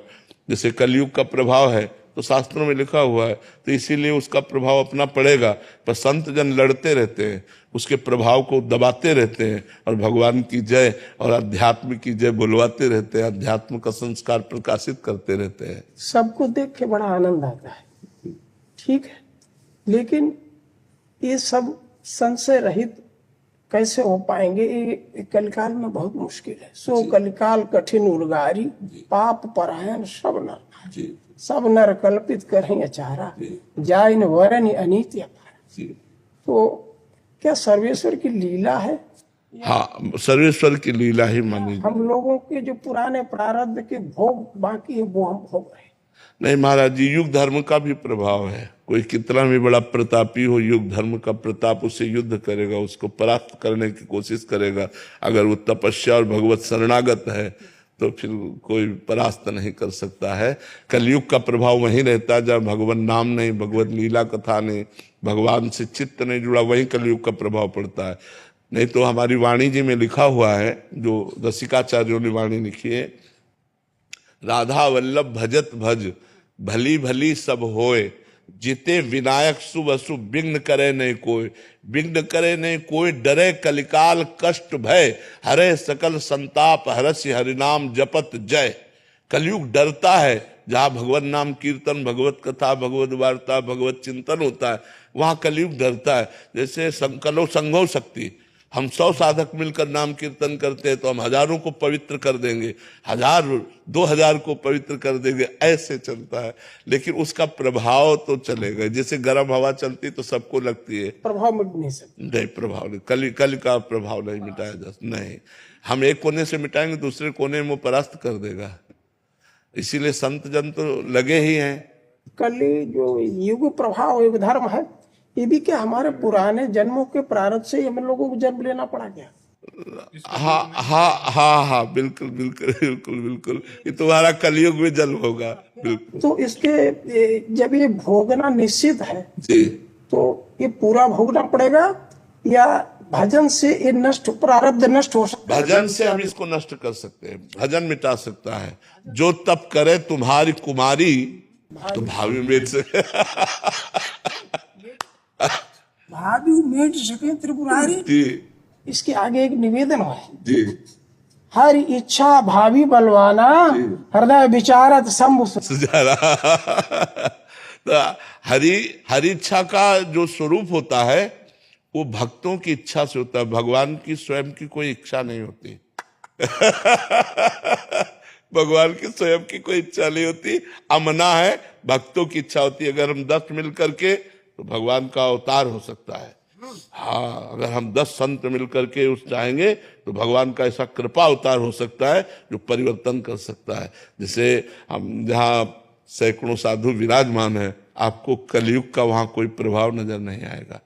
जैसे कलयुग का प्रभाव है तो शास्त्रों में लिखा हुआ है, तो इसीलिए उसका प्रभाव अपना पड़ेगा। पर संत जन लड़ते रहते हैं, उसके प्रभाव को दबाते रहते हैं और भगवान की जय और अध्यात्म की जय बुलवाते रहते हैं, अध्यात्म का संस्कार प्रकाशित करते रहते हैं। सबको देख के बड़ा आनंद आता है, ठीक है, लेकिन ये सब संशय रहित कैसे हो पाएंगे, ये कलिकाल में बहुत मुश्किल है। सो कलिकाल कठिन उर्गारी, पाप परायण सब नर, सब नर कल्पित करें अचारा, जाय न वरन अनीति अपारा। तो क्या सर्वेश्वर की लीला है? हाँ, सर्वेश्वर की लीला ही मानी। हम लोगों के जो पुराने प्रारब्ध के भोग बाकी है वो हम भोग रहे हैं। नहीं महाराज जी, युग धर्म का भी प्रभाव है। कोई कितना भी बड़ा प्रतापी हो, युग धर्म का प्रताप उसे युद्ध करेगा, उसको परास्त करने की कोशिश करेगा। अगर वो तपस्या और भगवत शरणागत है तो फिर कोई परास्त नहीं कर सकता है। कलयुग का प्रभाव वहीं रहता है जहाँ भगवान नाम नहीं, भगवत लीला कथा नहीं, भगवान से चित्त नहीं जुड़ा, वहीं कलयुग का प्रभाव पड़ता है। नहीं तो हमारी वाणी जी में लिखा हुआ है, जो रसिकाचार्यों ने वाणी लिखी है, राधा वल्लभ भजत भज भली भली सब होए, जिते विनायक शुभ अशुभ विघ्न करे नहीं कोई, विघ्न करे नहीं कोई, डरे कलिकाल कष्ट भय, हरे सकल संताप हरसि हरिनाम जपत जय। कलयुग डरता है, जहाँ भगवत नाम कीर्तन, भगवत कथा, भगवत वार्ता, भगवत चिंतन होता है, वहाँ कलयुग डरता है। जैसे संकलो संघो शक्ति, हम 100 साधक मिलकर नाम कीर्तन करते हैं तो हम हजारों को पवित्र कर देंगे, 1000-2000 को पवित्र कर देंगे, ऐसे चलता है। लेकिन उसका प्रभाव तो चलेगा। जैसे गर्म हवा चलती तो सबको लगती है, प्रभाव मिट नहीं सकता। नहीं, प्रभाव नहीं, कल का प्रभाव नहीं मिटाया जा सकता। नहीं, हम एक कोने से मिटाएंगे, दूसरे कोने में वो परास्त कर देगा। इसीलिए संत जन तो लगे ही हैं। कली जो युग प्रभाव युग धर्म है, ये भी क्या हमारे पुराने जन्मों के प्रारब्ध से हम लोगों को जन्म लेना पड़ा क्या? हाँ हाँ हाँ हाँ, बिल्कुल बिल्कुल बिल्कुल बिल्कुल, ये तुम्हारा कलयुग में जन्म होगा। बिल्कुल। तो इसके जब ये भोगना निश्चित है जी, तो ये पूरा भोगना पड़ेगा या भजन से ये नष्ट, प्रारब्ध नष्ट हो सकता है? भजन से हम इसको नष्ट कर सकते हैं, भजन मिटा सकता है। जो तप करे तुम्हारी कुमारी तो भावी मिट सके। भावी मिट सके त्रिपुरारी। जी, इसके आगे एक निवेदन है जी, हर इच्छा भावी बलवाना, हृदय विचारत शंभु सुजारा। तो हरि इच्छा का जो स्वरूप होता है वो भक्तों की इच्छा से होता है, भगवान की स्वयं की कोई इच्छा नहीं होती। भगवान की स्वयं की कोई इच्छा नहीं होती, अमना है, भक्तों की इच्छा होती है। अगर हम 10 मिल करके तो भगवान का अवतार हो सकता है। हाँ, अगर हम 10 संत मिलकर के उस चाहेंगे तो भगवान का ऐसा कृपा अवतार हो सकता है जो परिवर्तन कर सकता है। जैसे हम जहाँ सैकड़ों साधु विराजमान है, आपको कलयुग का वहां कोई प्रभाव नजर नहीं आएगा।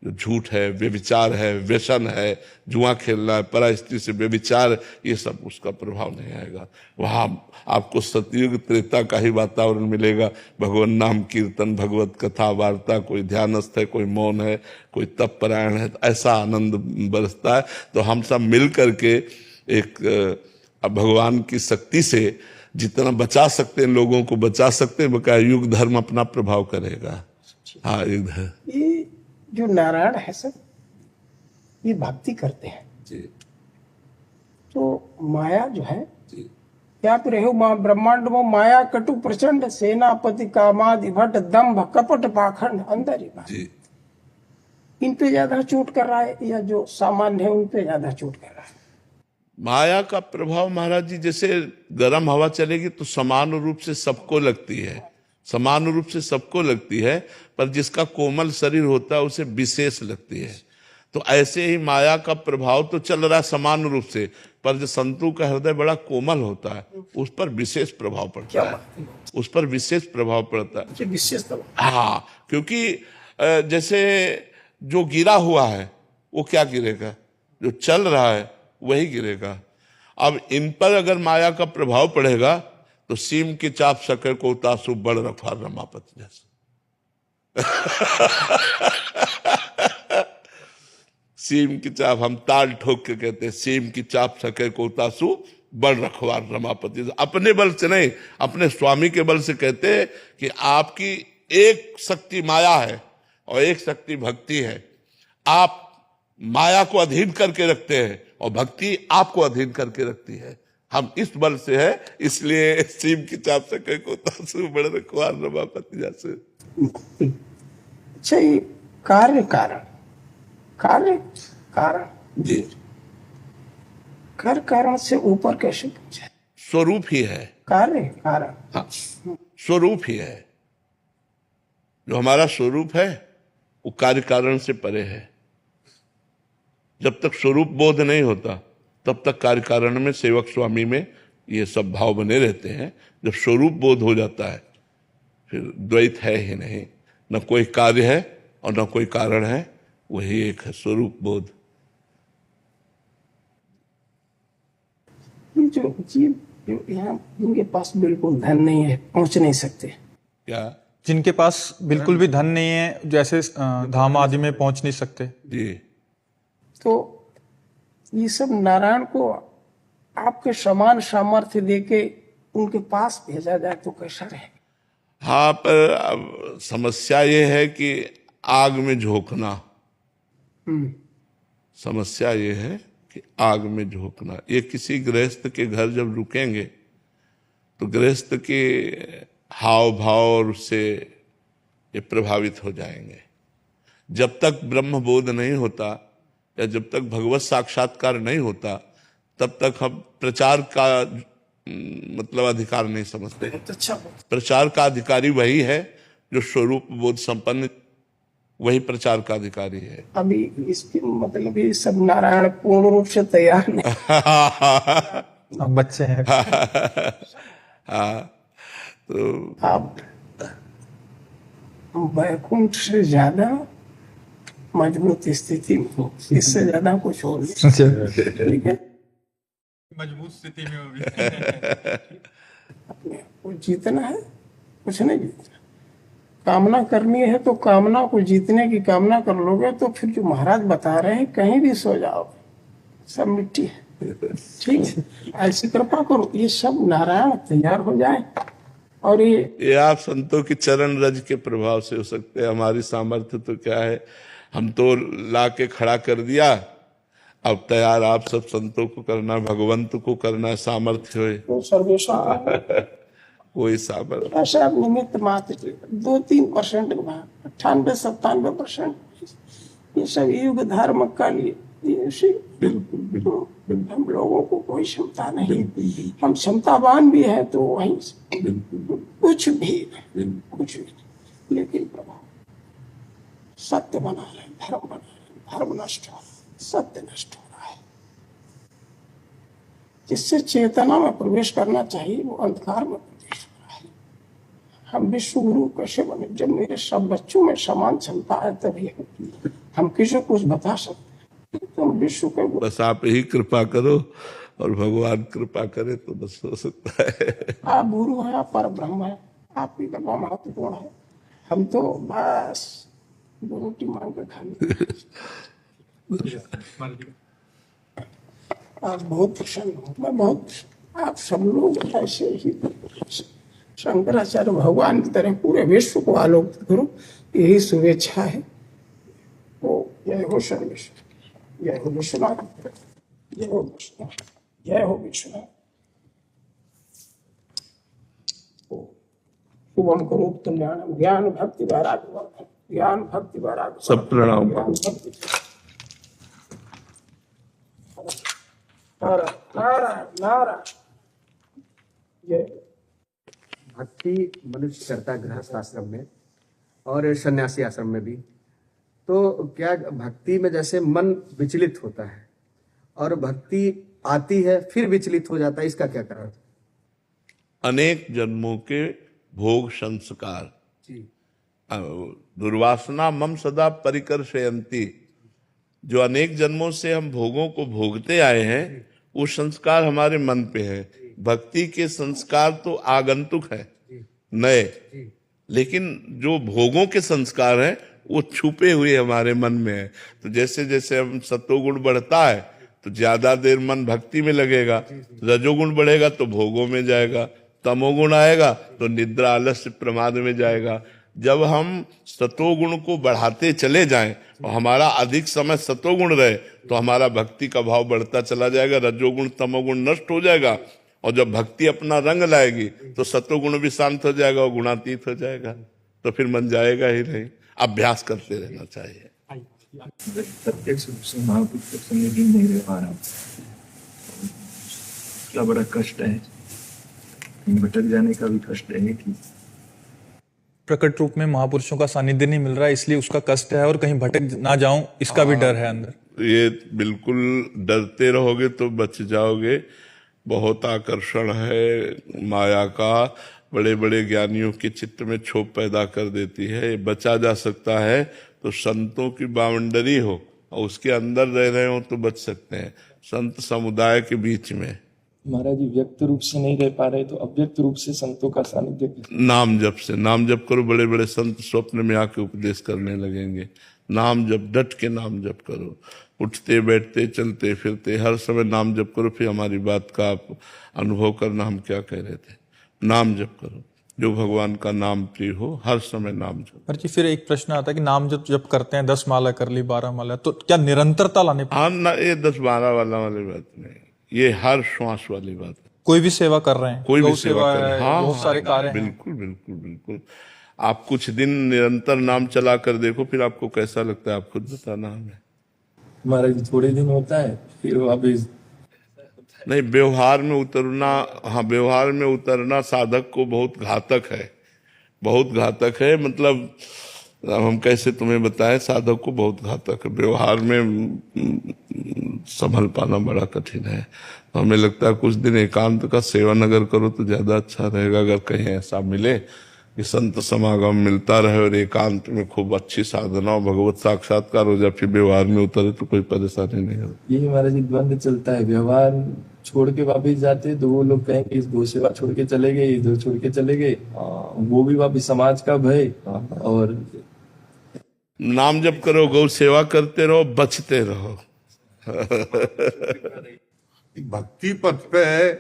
जो झूठ है, व्यभिचार है, व्यसन है, जुआ खेलना है, परा स्त्री से व्यभिचार, ये सब उसका प्रभाव नहीं आएगा। वहां आपको सतयुग त्रेता का ही वातावरण मिलेगा। भगवान नाम कीर्तन, भगवत कथा वार्ता, कोई ध्यानस्थ है, कोई मौन है, कोई तप परायण है, तो ऐसा आनंद बरसता है। तो हम सब मिल करके एक भगवान की शक्ति से जितना बचा सकते हैं, लोगों को बचा सकते हैं, बकाया युग धर्म अपना प्रभाव करेगा। हाँ, युग धर्म। ये जो नारायण है सर, ये भक्ति करते हैं जी। तो माया जो है, क्या रहे माँ ब्रह्मांड में माया कटु प्रचंड, सेनापति कामादि भट्ट दम्भ कपट पाखंड अंदर ही बात। जी। इन पे ज्यादा चोट कर रहा है, या जो सामान्य है उन पे ज्यादा चोट कर रहा है? माया का प्रभाव महाराज जी, जैसे गर्म हवा चलेगी तो समान रूप से सबको लगती है, समान रूप से सबको लगती है, पर जिसका कोमल शरीर होता है उसे विशेष लगती है। तो ऐसे ही माया का प्रभाव तो चल रहा है समान रूप से, पर जो संतों का हृदय बड़ा कोमल होता है उस पर विशेष प्रभाव पड़ता है, उस पर विशेष प्रभाव पड़ता है। विशेष हाँ, क्योंकि जैसे जो गिरा हुआ है वो क्या गिरेगा, जो चल रहा है वही गिरेगा। अब इन पर अगर माया का प्रभाव पड़ेगा तो सीम की चाप सके को तासु बड़ रखा रमापति जैसे। सीम की चाप, हम ताल ठोक के कहते हैं, सीम की चाप सके को तासु बड़ रखवार रमापति। अपने बल से नहीं, अपने स्वामी के बल से कहते हैं कि आपकी एक शक्ति माया है और एक शक्ति भक्ति है। आप माया को अधीन करके रखते हैं और भक्ति आपको अधीन करके रखती है। हम इस बल से है, इसलिए सीम की चाप सके को तासु बड़ रखवार रमापति जैसे। अच्छा, ये कार्य कारण, कार्य कारण जी, कार्य कारण से ऊपर कैसे पहुंचे? स्वरूप ही है कार्य कारण। हाँ, स्वरूप ही है। जो हमारा स्वरूप है वो कार्य कारण से परे है। जब तक स्वरूप बोध नहीं होता तब तक कार्य कारण में, सेवक स्वामी में ये सब भाव बने रहते हैं। जब स्वरूप बोध हो जाता है फिर द्वैत है ही नहीं, न कोई कार्य है और न कोई कारण है, वही एक है स्वरूप बोध। ये जो जीव जो यहाँ जिनके पास बिल्कुल धन नहीं है, पहुंच नहीं सकते, क्या जिनके पास बिल्कुल भी धन नहीं है, जैसे धाम आदि में पहुंच नहीं सकते जी, तो ये सब नारायण को आपके समान सामर्थ्य देके उनके पास भेजा जाए तो कैसा रहे? हाँ, पर अब समस्या ये है कि आग में झोंकना, समस्या ये है कि आग में झोंकना। ये किसी गृहस्थ के घर जब रुकेंगे तो गृहस्थ के हाव भाव और उससे ये प्रभावित हो जाएंगे। जब तक ब्रह्म बोध नहीं होता या जब तक भगवत साक्षात्कार नहीं होता तब तक हम प्रचार का मतलब अधिकार नहीं समझते। अच्छा, प्रचार का अधिकारी वही है जो स्वरूप बोध संपन्न, वही प्रचार का अधिकारी है। अभी इसके मतलब ये सब नारायण पूर्ण रूप से तैयार नहीं। अब बच्चे हैं। हाँ, तो आप वैकुंठ से ज्यादा मजबूत स्थिति में हो, इससे ज्यादा कुछ हो नहीं। ठीक है, मजबूत स्थिति में होगी। अपने को जीतना है, कुछ नहीं जीतना। कामना करनी है तो कामना को जीतने की कामना कर लोगे तो फिर जो महाराज बता रहे हैं कहीं भी सो जाओगे, सब मिट्टी है। ठीक है, ऐसी कृपा करो ये सब नारायण तैयार हो जाए। और ये आप संतों की चरण रज के प्रभाव से हो सकते हैं। हमारी सामर्थ्य तो क्या है, हम तो ला के खड़ा कर दिया, अब तैयार आप सब संतों को करना, भगवंत को करना, सामर्थ्य हो तो सर्वेश्वर कोई सामर्थ्य। ऐसा निमित्त मात्र 2-3% 98-97% ये सब युग धर्म का लिए बिल्कुल हम लोगों को कोई क्षमता नहीं। हम क्षमतावान भी है तो वहीं कुछ भी, लेकिन प्रभाव सत्य बना रहे, धर्म बना रहे। धर्म नष्ट हो रहा है, सत्य नष्ट हो रहा है। जिससे चेतना में प्रवेश करना चाहिए वो अंधकार में प्रवेश हो रहा है। हम विश्व गुरु कैसे बने? जब मेरे सब बच्चों में समान क्षमता है तभी हम किसी को कुछ बता सकते हैं। तुम विश्व के बस आप ही कृपा करो और भगवान कृपा करे तो बस हो सकता है। आप गुरु हैं, आप पर ब्रह्म है, आप ही का महत्वपूर्ण है। हम तो बस दो रोटी मांग कर खा ली। आप बहुत प्रसन्न हो, मैं बहुत, आप सब लोग ऐसे ही शंकराचार्य भगवान की तरह पूरे विश्व को आलोकित करो, यही शुभेच्छा है। ओ जय हो सर्वेश्वर, जय हो विश्वनाथ, जय हो विश्वनाथ, जय हो विश्वनाथ। शुभम करोति कल्याणम, ज्ञान भक्ति वैराग्य वर्धनम, ज्ञान भक्ति वैराग्य सब प्रणाम। ज्ञान भक्ति। नारायण नारायण नारायण। जय। भक्ति मनुष्य करता है गृहस्थ आश्रम में और सन्यासी आश्रम में भी। तो क्या भक्ति में जैसे मन विचलित होता है और भक्ति आती है फिर विचलित हो जाता है, इसका क्या कारण? अनेक जन्मों के भोग संस्कार, जी दुर्वासना मम सदा परिकर्षयन्ति, जो अनेक जन्मों से हम भोगों को भोगते आए हैं वो संस्कार हमारे मन पे है। भक्ति के संस्कार तो आगंतुक है, नए, लेकिन जो भोगों के संस्कार हैं वो छुपे हुए हमारे मन में है। तो जैसे जैसे हम सत्वगुण बढ़ता है तो ज्यादा देर मन भक्ति में लगेगा, रजोगुण बढ़ेगा तो भोगों में जाएगा, तमोगुण आएगा तो निद्रा आलस्य प्रमाद में जाएगा। जब हम सतोगुण को बढ़ाते चले जाएं और हमारा अधिक समय सतोगुण रहे तो हमारा भक्ति का भाव बढ़ता चला जाएगा, रजोगुण तमोगुण नष्ट हो जाएगा और जब भक्ति अपना रंग लाएगी तो सतोगुण भी शांत हो जाएगा और गुणातीत हो जाएगा, तो फिर मन जाएगा ही नहीं। अभ्यास करते रहना चाहिए। प्रत्यक्ष रूप से महापुरुष से मिल नहीं रह पा रहा, क्या बड़ा कष्ट है, भटक जाने का भी कष्ट है कि प्रकट रूप में महापुरुषों का सानिध्य नहीं मिल रहा है, इसलिए उसका कष्ट है, और कहीं भटक ना जाऊं इसका भी डर है अंदर। ये बिल्कुल डरते रहोगे तो बच जाओगे। बहुत आकर्षण है माया का, बड़े बड़े ज्ञानियों के चित्त में क्षोभ पैदा कर देती है। बचा जा सकता है तो संतों की बाउंड्री हो और उसके अंदर रह रहे हो तो बच सकते हैं, संत समुदाय के बीच में। महाराज जी व्यक्त रूप से नहीं रह पा रहे तो अव्यक्त रूप से संतों का सानिध्य, नाम जप से, नाम जप करो, बड़े बड़े संत स्वप्न में आके उपदेश करने लगेंगे। नाम जप, डट के नाम जप करो, उठते बैठते चलते फिरते हर समय नाम जप करो। फिर हमारी बात का आप अनुभव करना, हम क्या कह रहे थे। नाम जप करो, जो भगवान का नाम प्रिय हो, हर समय नाम जप। पर जी फिर एक प्रश्न आता है कि नाम जब करते हैं 10 माला कर ली, 12 माला, तो क्या निरंतरता लाने? हाँ ना, ये 10-12 वाली बात नहीं, ये हर श्वास वाली बात है। कोई भी सेवा कर रहे हैं, कोई भी सेवा कर रहे हैं, हाँ, बहुत सारे कार्य हैं। बिल्कुल बिल्कुल बिल्कुल। आप कुछ दिन निरंतर नाम चला कर देखो, फिर आपको कैसा लगता है आप खुद बताना हमें। महाराज जी थोड़े दिन होता है फिर वापिस नहीं, व्यवहार में उतरना, हाँ व्यवहार में उतरना साधक को बहुत घातक है, बहुत घातक है। मतलब हम कैसे तुम्हें बताएं, साधक को बहुत घातक है। व्यवहार में संभल पाना बड़ा कठिन है। तो हमें लगता है कुछ दिन एकांत का सेवन अगर करो तो ज्यादा अच्छा रहेगा। अगर कहीं ऐसा मिले कि संत समागम मिलता रहे और एकांत में खूब अच्छी साधना और भगवत साक्षात्कार हो जाए, फिर व्यवहार में उतरे तो कोई परेशानी नहीं होती। यही महाराज जी द्वंद चलता है, व्यवहार छोड़ के वापिस जाते तो वो लोग कहेंगे इस गौ सेवा छोड़ के चले गए, इधर छोड़ के चले गए, वो भी वापिस समाज का भय। और नाम जप करो, गौ सेवा करते रहो, बचते रहो। भक्ति पथ पे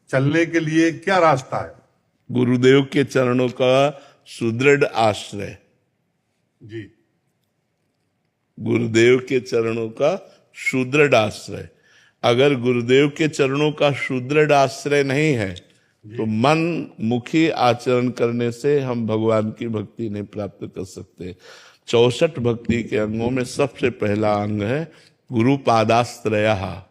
चलने के लिए क्या रास्ता है? गुरुदेव के चरणों का सुदृढ़ आश्रय। जी, गुरुदेव के चरणों का सुदृढ़ आश्रय। अगर गुरुदेव के चरणों का सुदृढ़ आश्रय नहीं है तो मन मुखी आचरण करने से हम भगवान की भक्ति नहीं प्राप्त कर सकते। 64 भक्ति के अंगों में सबसे पहला अंग है गुरु पादाश्रय,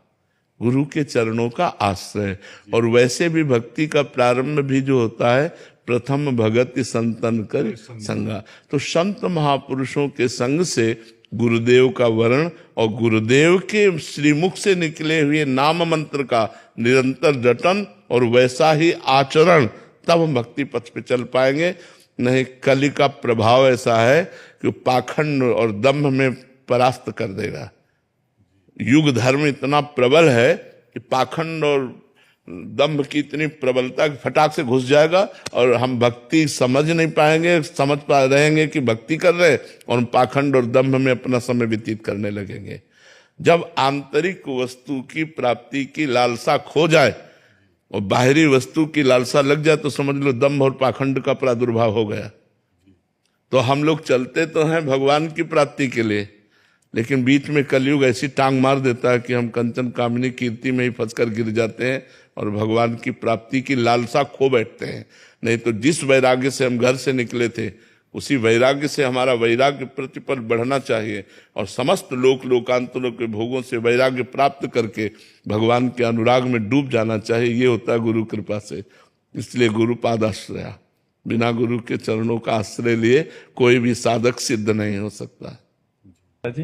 गुरु के चरणों का आश्रय। और वैसे भी भक्ति का प्रारंभ भी जो होता है, प्रथम भगति संतन कर संगा। तो संत महापुरुषों के संग से गुरुदेव का वर्ण और गुरुदेव के श्रीमुख से निकले हुए नाम मंत्र का निरंतर जतन और वैसा ही आचरण, तब हम भक्ति पथ पे चल पाएंगे। नहीं, कली का प्रभाव ऐसा है कि पाखंड और दंभ में परास्त कर देगा। युग धर्म इतना प्रबल है कि पाखंड और दंभ की इतनी प्रबलता फटाक से घुस जाएगा और हम भक्ति समझ नहीं पाएंगे, समझ पा रहेंगे कि भक्ति कर रहे और पाखंड और दंभ में अपना समय व्यतीत करने लगेंगे। जब आंतरिक वस्तु की प्राप्ति की लालसा खो जाए और बाहरी वस्तु की लालसा लग जाए तो समझ लो दंभ और पाखंड का प्रादुर्भाव हो गया। तो हम लोग चलते तो हैं भगवान की प्राप्ति के लिए, लेकिन बीच में कलयुग ऐसी टांग मार देता है कि हम कंचन कामिनी कीर्ति में ही फंसकर गिर जाते हैं और भगवान की प्राप्ति की लालसा खो बैठते हैं। नहीं तो जिस वैराग्य से हम घर से निकले थे उसी वैराग्य से हमारा वैराग्य प्रतिपल बढ़ना चाहिए और समस्त लोकांतरों के भोगों से वैराग्य प्राप्त करके भगवान के अनुराग में डूब जाना चाहिए। ये होता है गुरु कृपा से। इसलिए गुरु पादाश्रया, बिना गुरु के चरणों का आश्रय लिए कोई भी साधक सिद्ध नहीं हो सकता। जी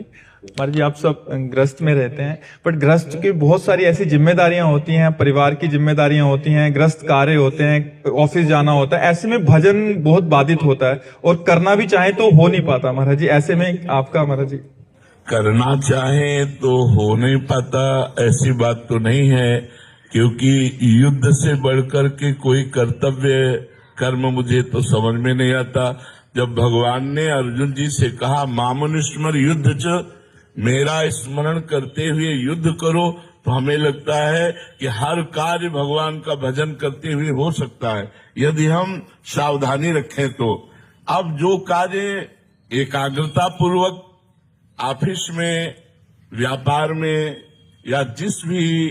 महाराज जी, आप सब गृहस्थ में रहते हैं, बट गृहस्थ की बहुत सारी ऐसी जिम्मेदारियां होती हैं, परिवार की जिम्मेदारियां होती हैं, गृहस्थ कार्य होते हैं, ऑफिस जाना होता है। ऐसे में भजन बहुत बाधित होता है और करना भी चाहे तो हो नहीं पाता। महाराज जी, ऐसे में आपका महाराज जी करना चाहे तो हो नहीं पाता, ऐसी बात तो नहीं है, क्योंकि युद्ध से बढ़कर के कोई कर्तव्य कर्म मुझे तो समझ में नहीं आता। जब भगवान ने अर्जुन जी से कहा मामनुस्मर युद्ध च, मेरा स्मरण करते हुए युद्ध करो, तो हमें लगता है कि हर कार्य भगवान का भजन करते हुए हो सकता है यदि हम सावधानी रखें तो। अब जो कार्य एकाग्रता पूर्वक ऑफिस में, व्यापार में या जिस भी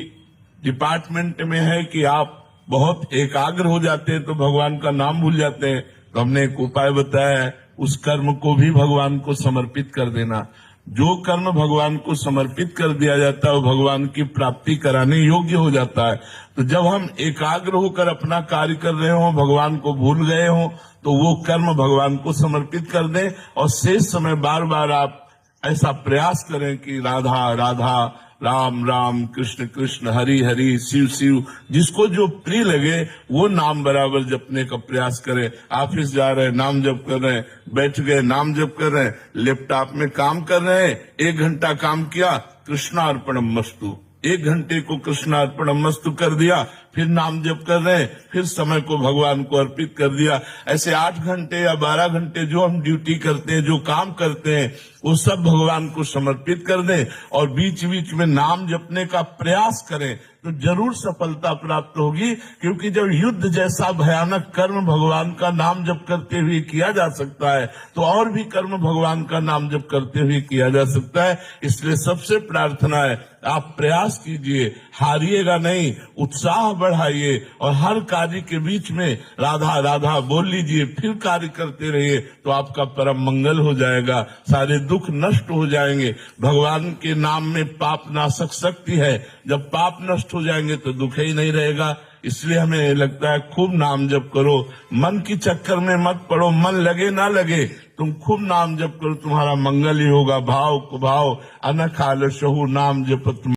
डिपार्टमेंट में है कि आप बहुत एकाग्र हो जाते हैं तो भगवान का नाम भूल जाते हैं, तो हमने एक उपाय बताया है, उस कर्म को भी भगवान को समर्पित कर देना। जो कर्म भगवान को समर्पित कर दिया जाता है वो भगवान की प्राप्ति कराने योग्य हो जाता है। तो जब हम एकाग्र होकर अपना कार्य कर रहे हो, भगवान को भूल गए हो, तो वो कर्म भगवान को समर्पित कर दें और शेष समय बार बार आप ऐसा प्रयास करें कि राधा राधा, राम राम, कृष्ण कृष्ण, हरि हरि, शिव शिव, जिसको जो प्रिय लगे वो नाम बराबर जपने का प्रयास करें। ऑफिस जा रहे हैं नाम जप कर रहे हैं, बैठ गए नाम जप कर रहे हैं, लैपटॉप में काम कर रहे हैं, 1 घंटा काम किया, कृष्णार्पणम मस्तु, 1 घंटे को कृष्णार्पणम मस्तु कर दिया, फिर नाम जप कर रहे हैं, फिर समय को भगवान को अर्पित कर दिया। ऐसे 8 घंटे या 12 घंटे जो हम ड्यूटी करते हैं, जो काम करते हैं, वो सब भगवान को समर्पित कर दें और बीच बीच में नाम जपने का प्रयास करें तो जरूर सफलता प्राप्त होगी। क्योंकि जब युद्ध जैसा भयानक कर्म भगवान का नाम जप करते हुए किया जा सकता है तो और भी कर्म भगवान का नाम जप करते हुए किया जा सकता है। इसलिए सबसे प्रार्थना है, आप प्रयास कीजिए, हारिएगा नहीं, उत्साह बढ़ाइए और हर कार्य के बीच में राधा राधा बोल लीजिए, फिर कार्य करते रहिए तो आपका परम मंगल हो जाएगा, सारे दुख नष्ट हो जाएंगे। भगवान के नाम में पाप नाशक शक्ति है, जब पाप नष्ट हो जाएंगे तो दुख ही नहीं रहेगा। इसलिए हमें लगता है खूब नाम जप करो, मन की चक्कर में मत पड़ो, मन लगे ना लगे, तुम खूब नाम जप करो, तुम्हारा मंगल ही होगा। भाव को भाव अनखाल शहु नाम जपत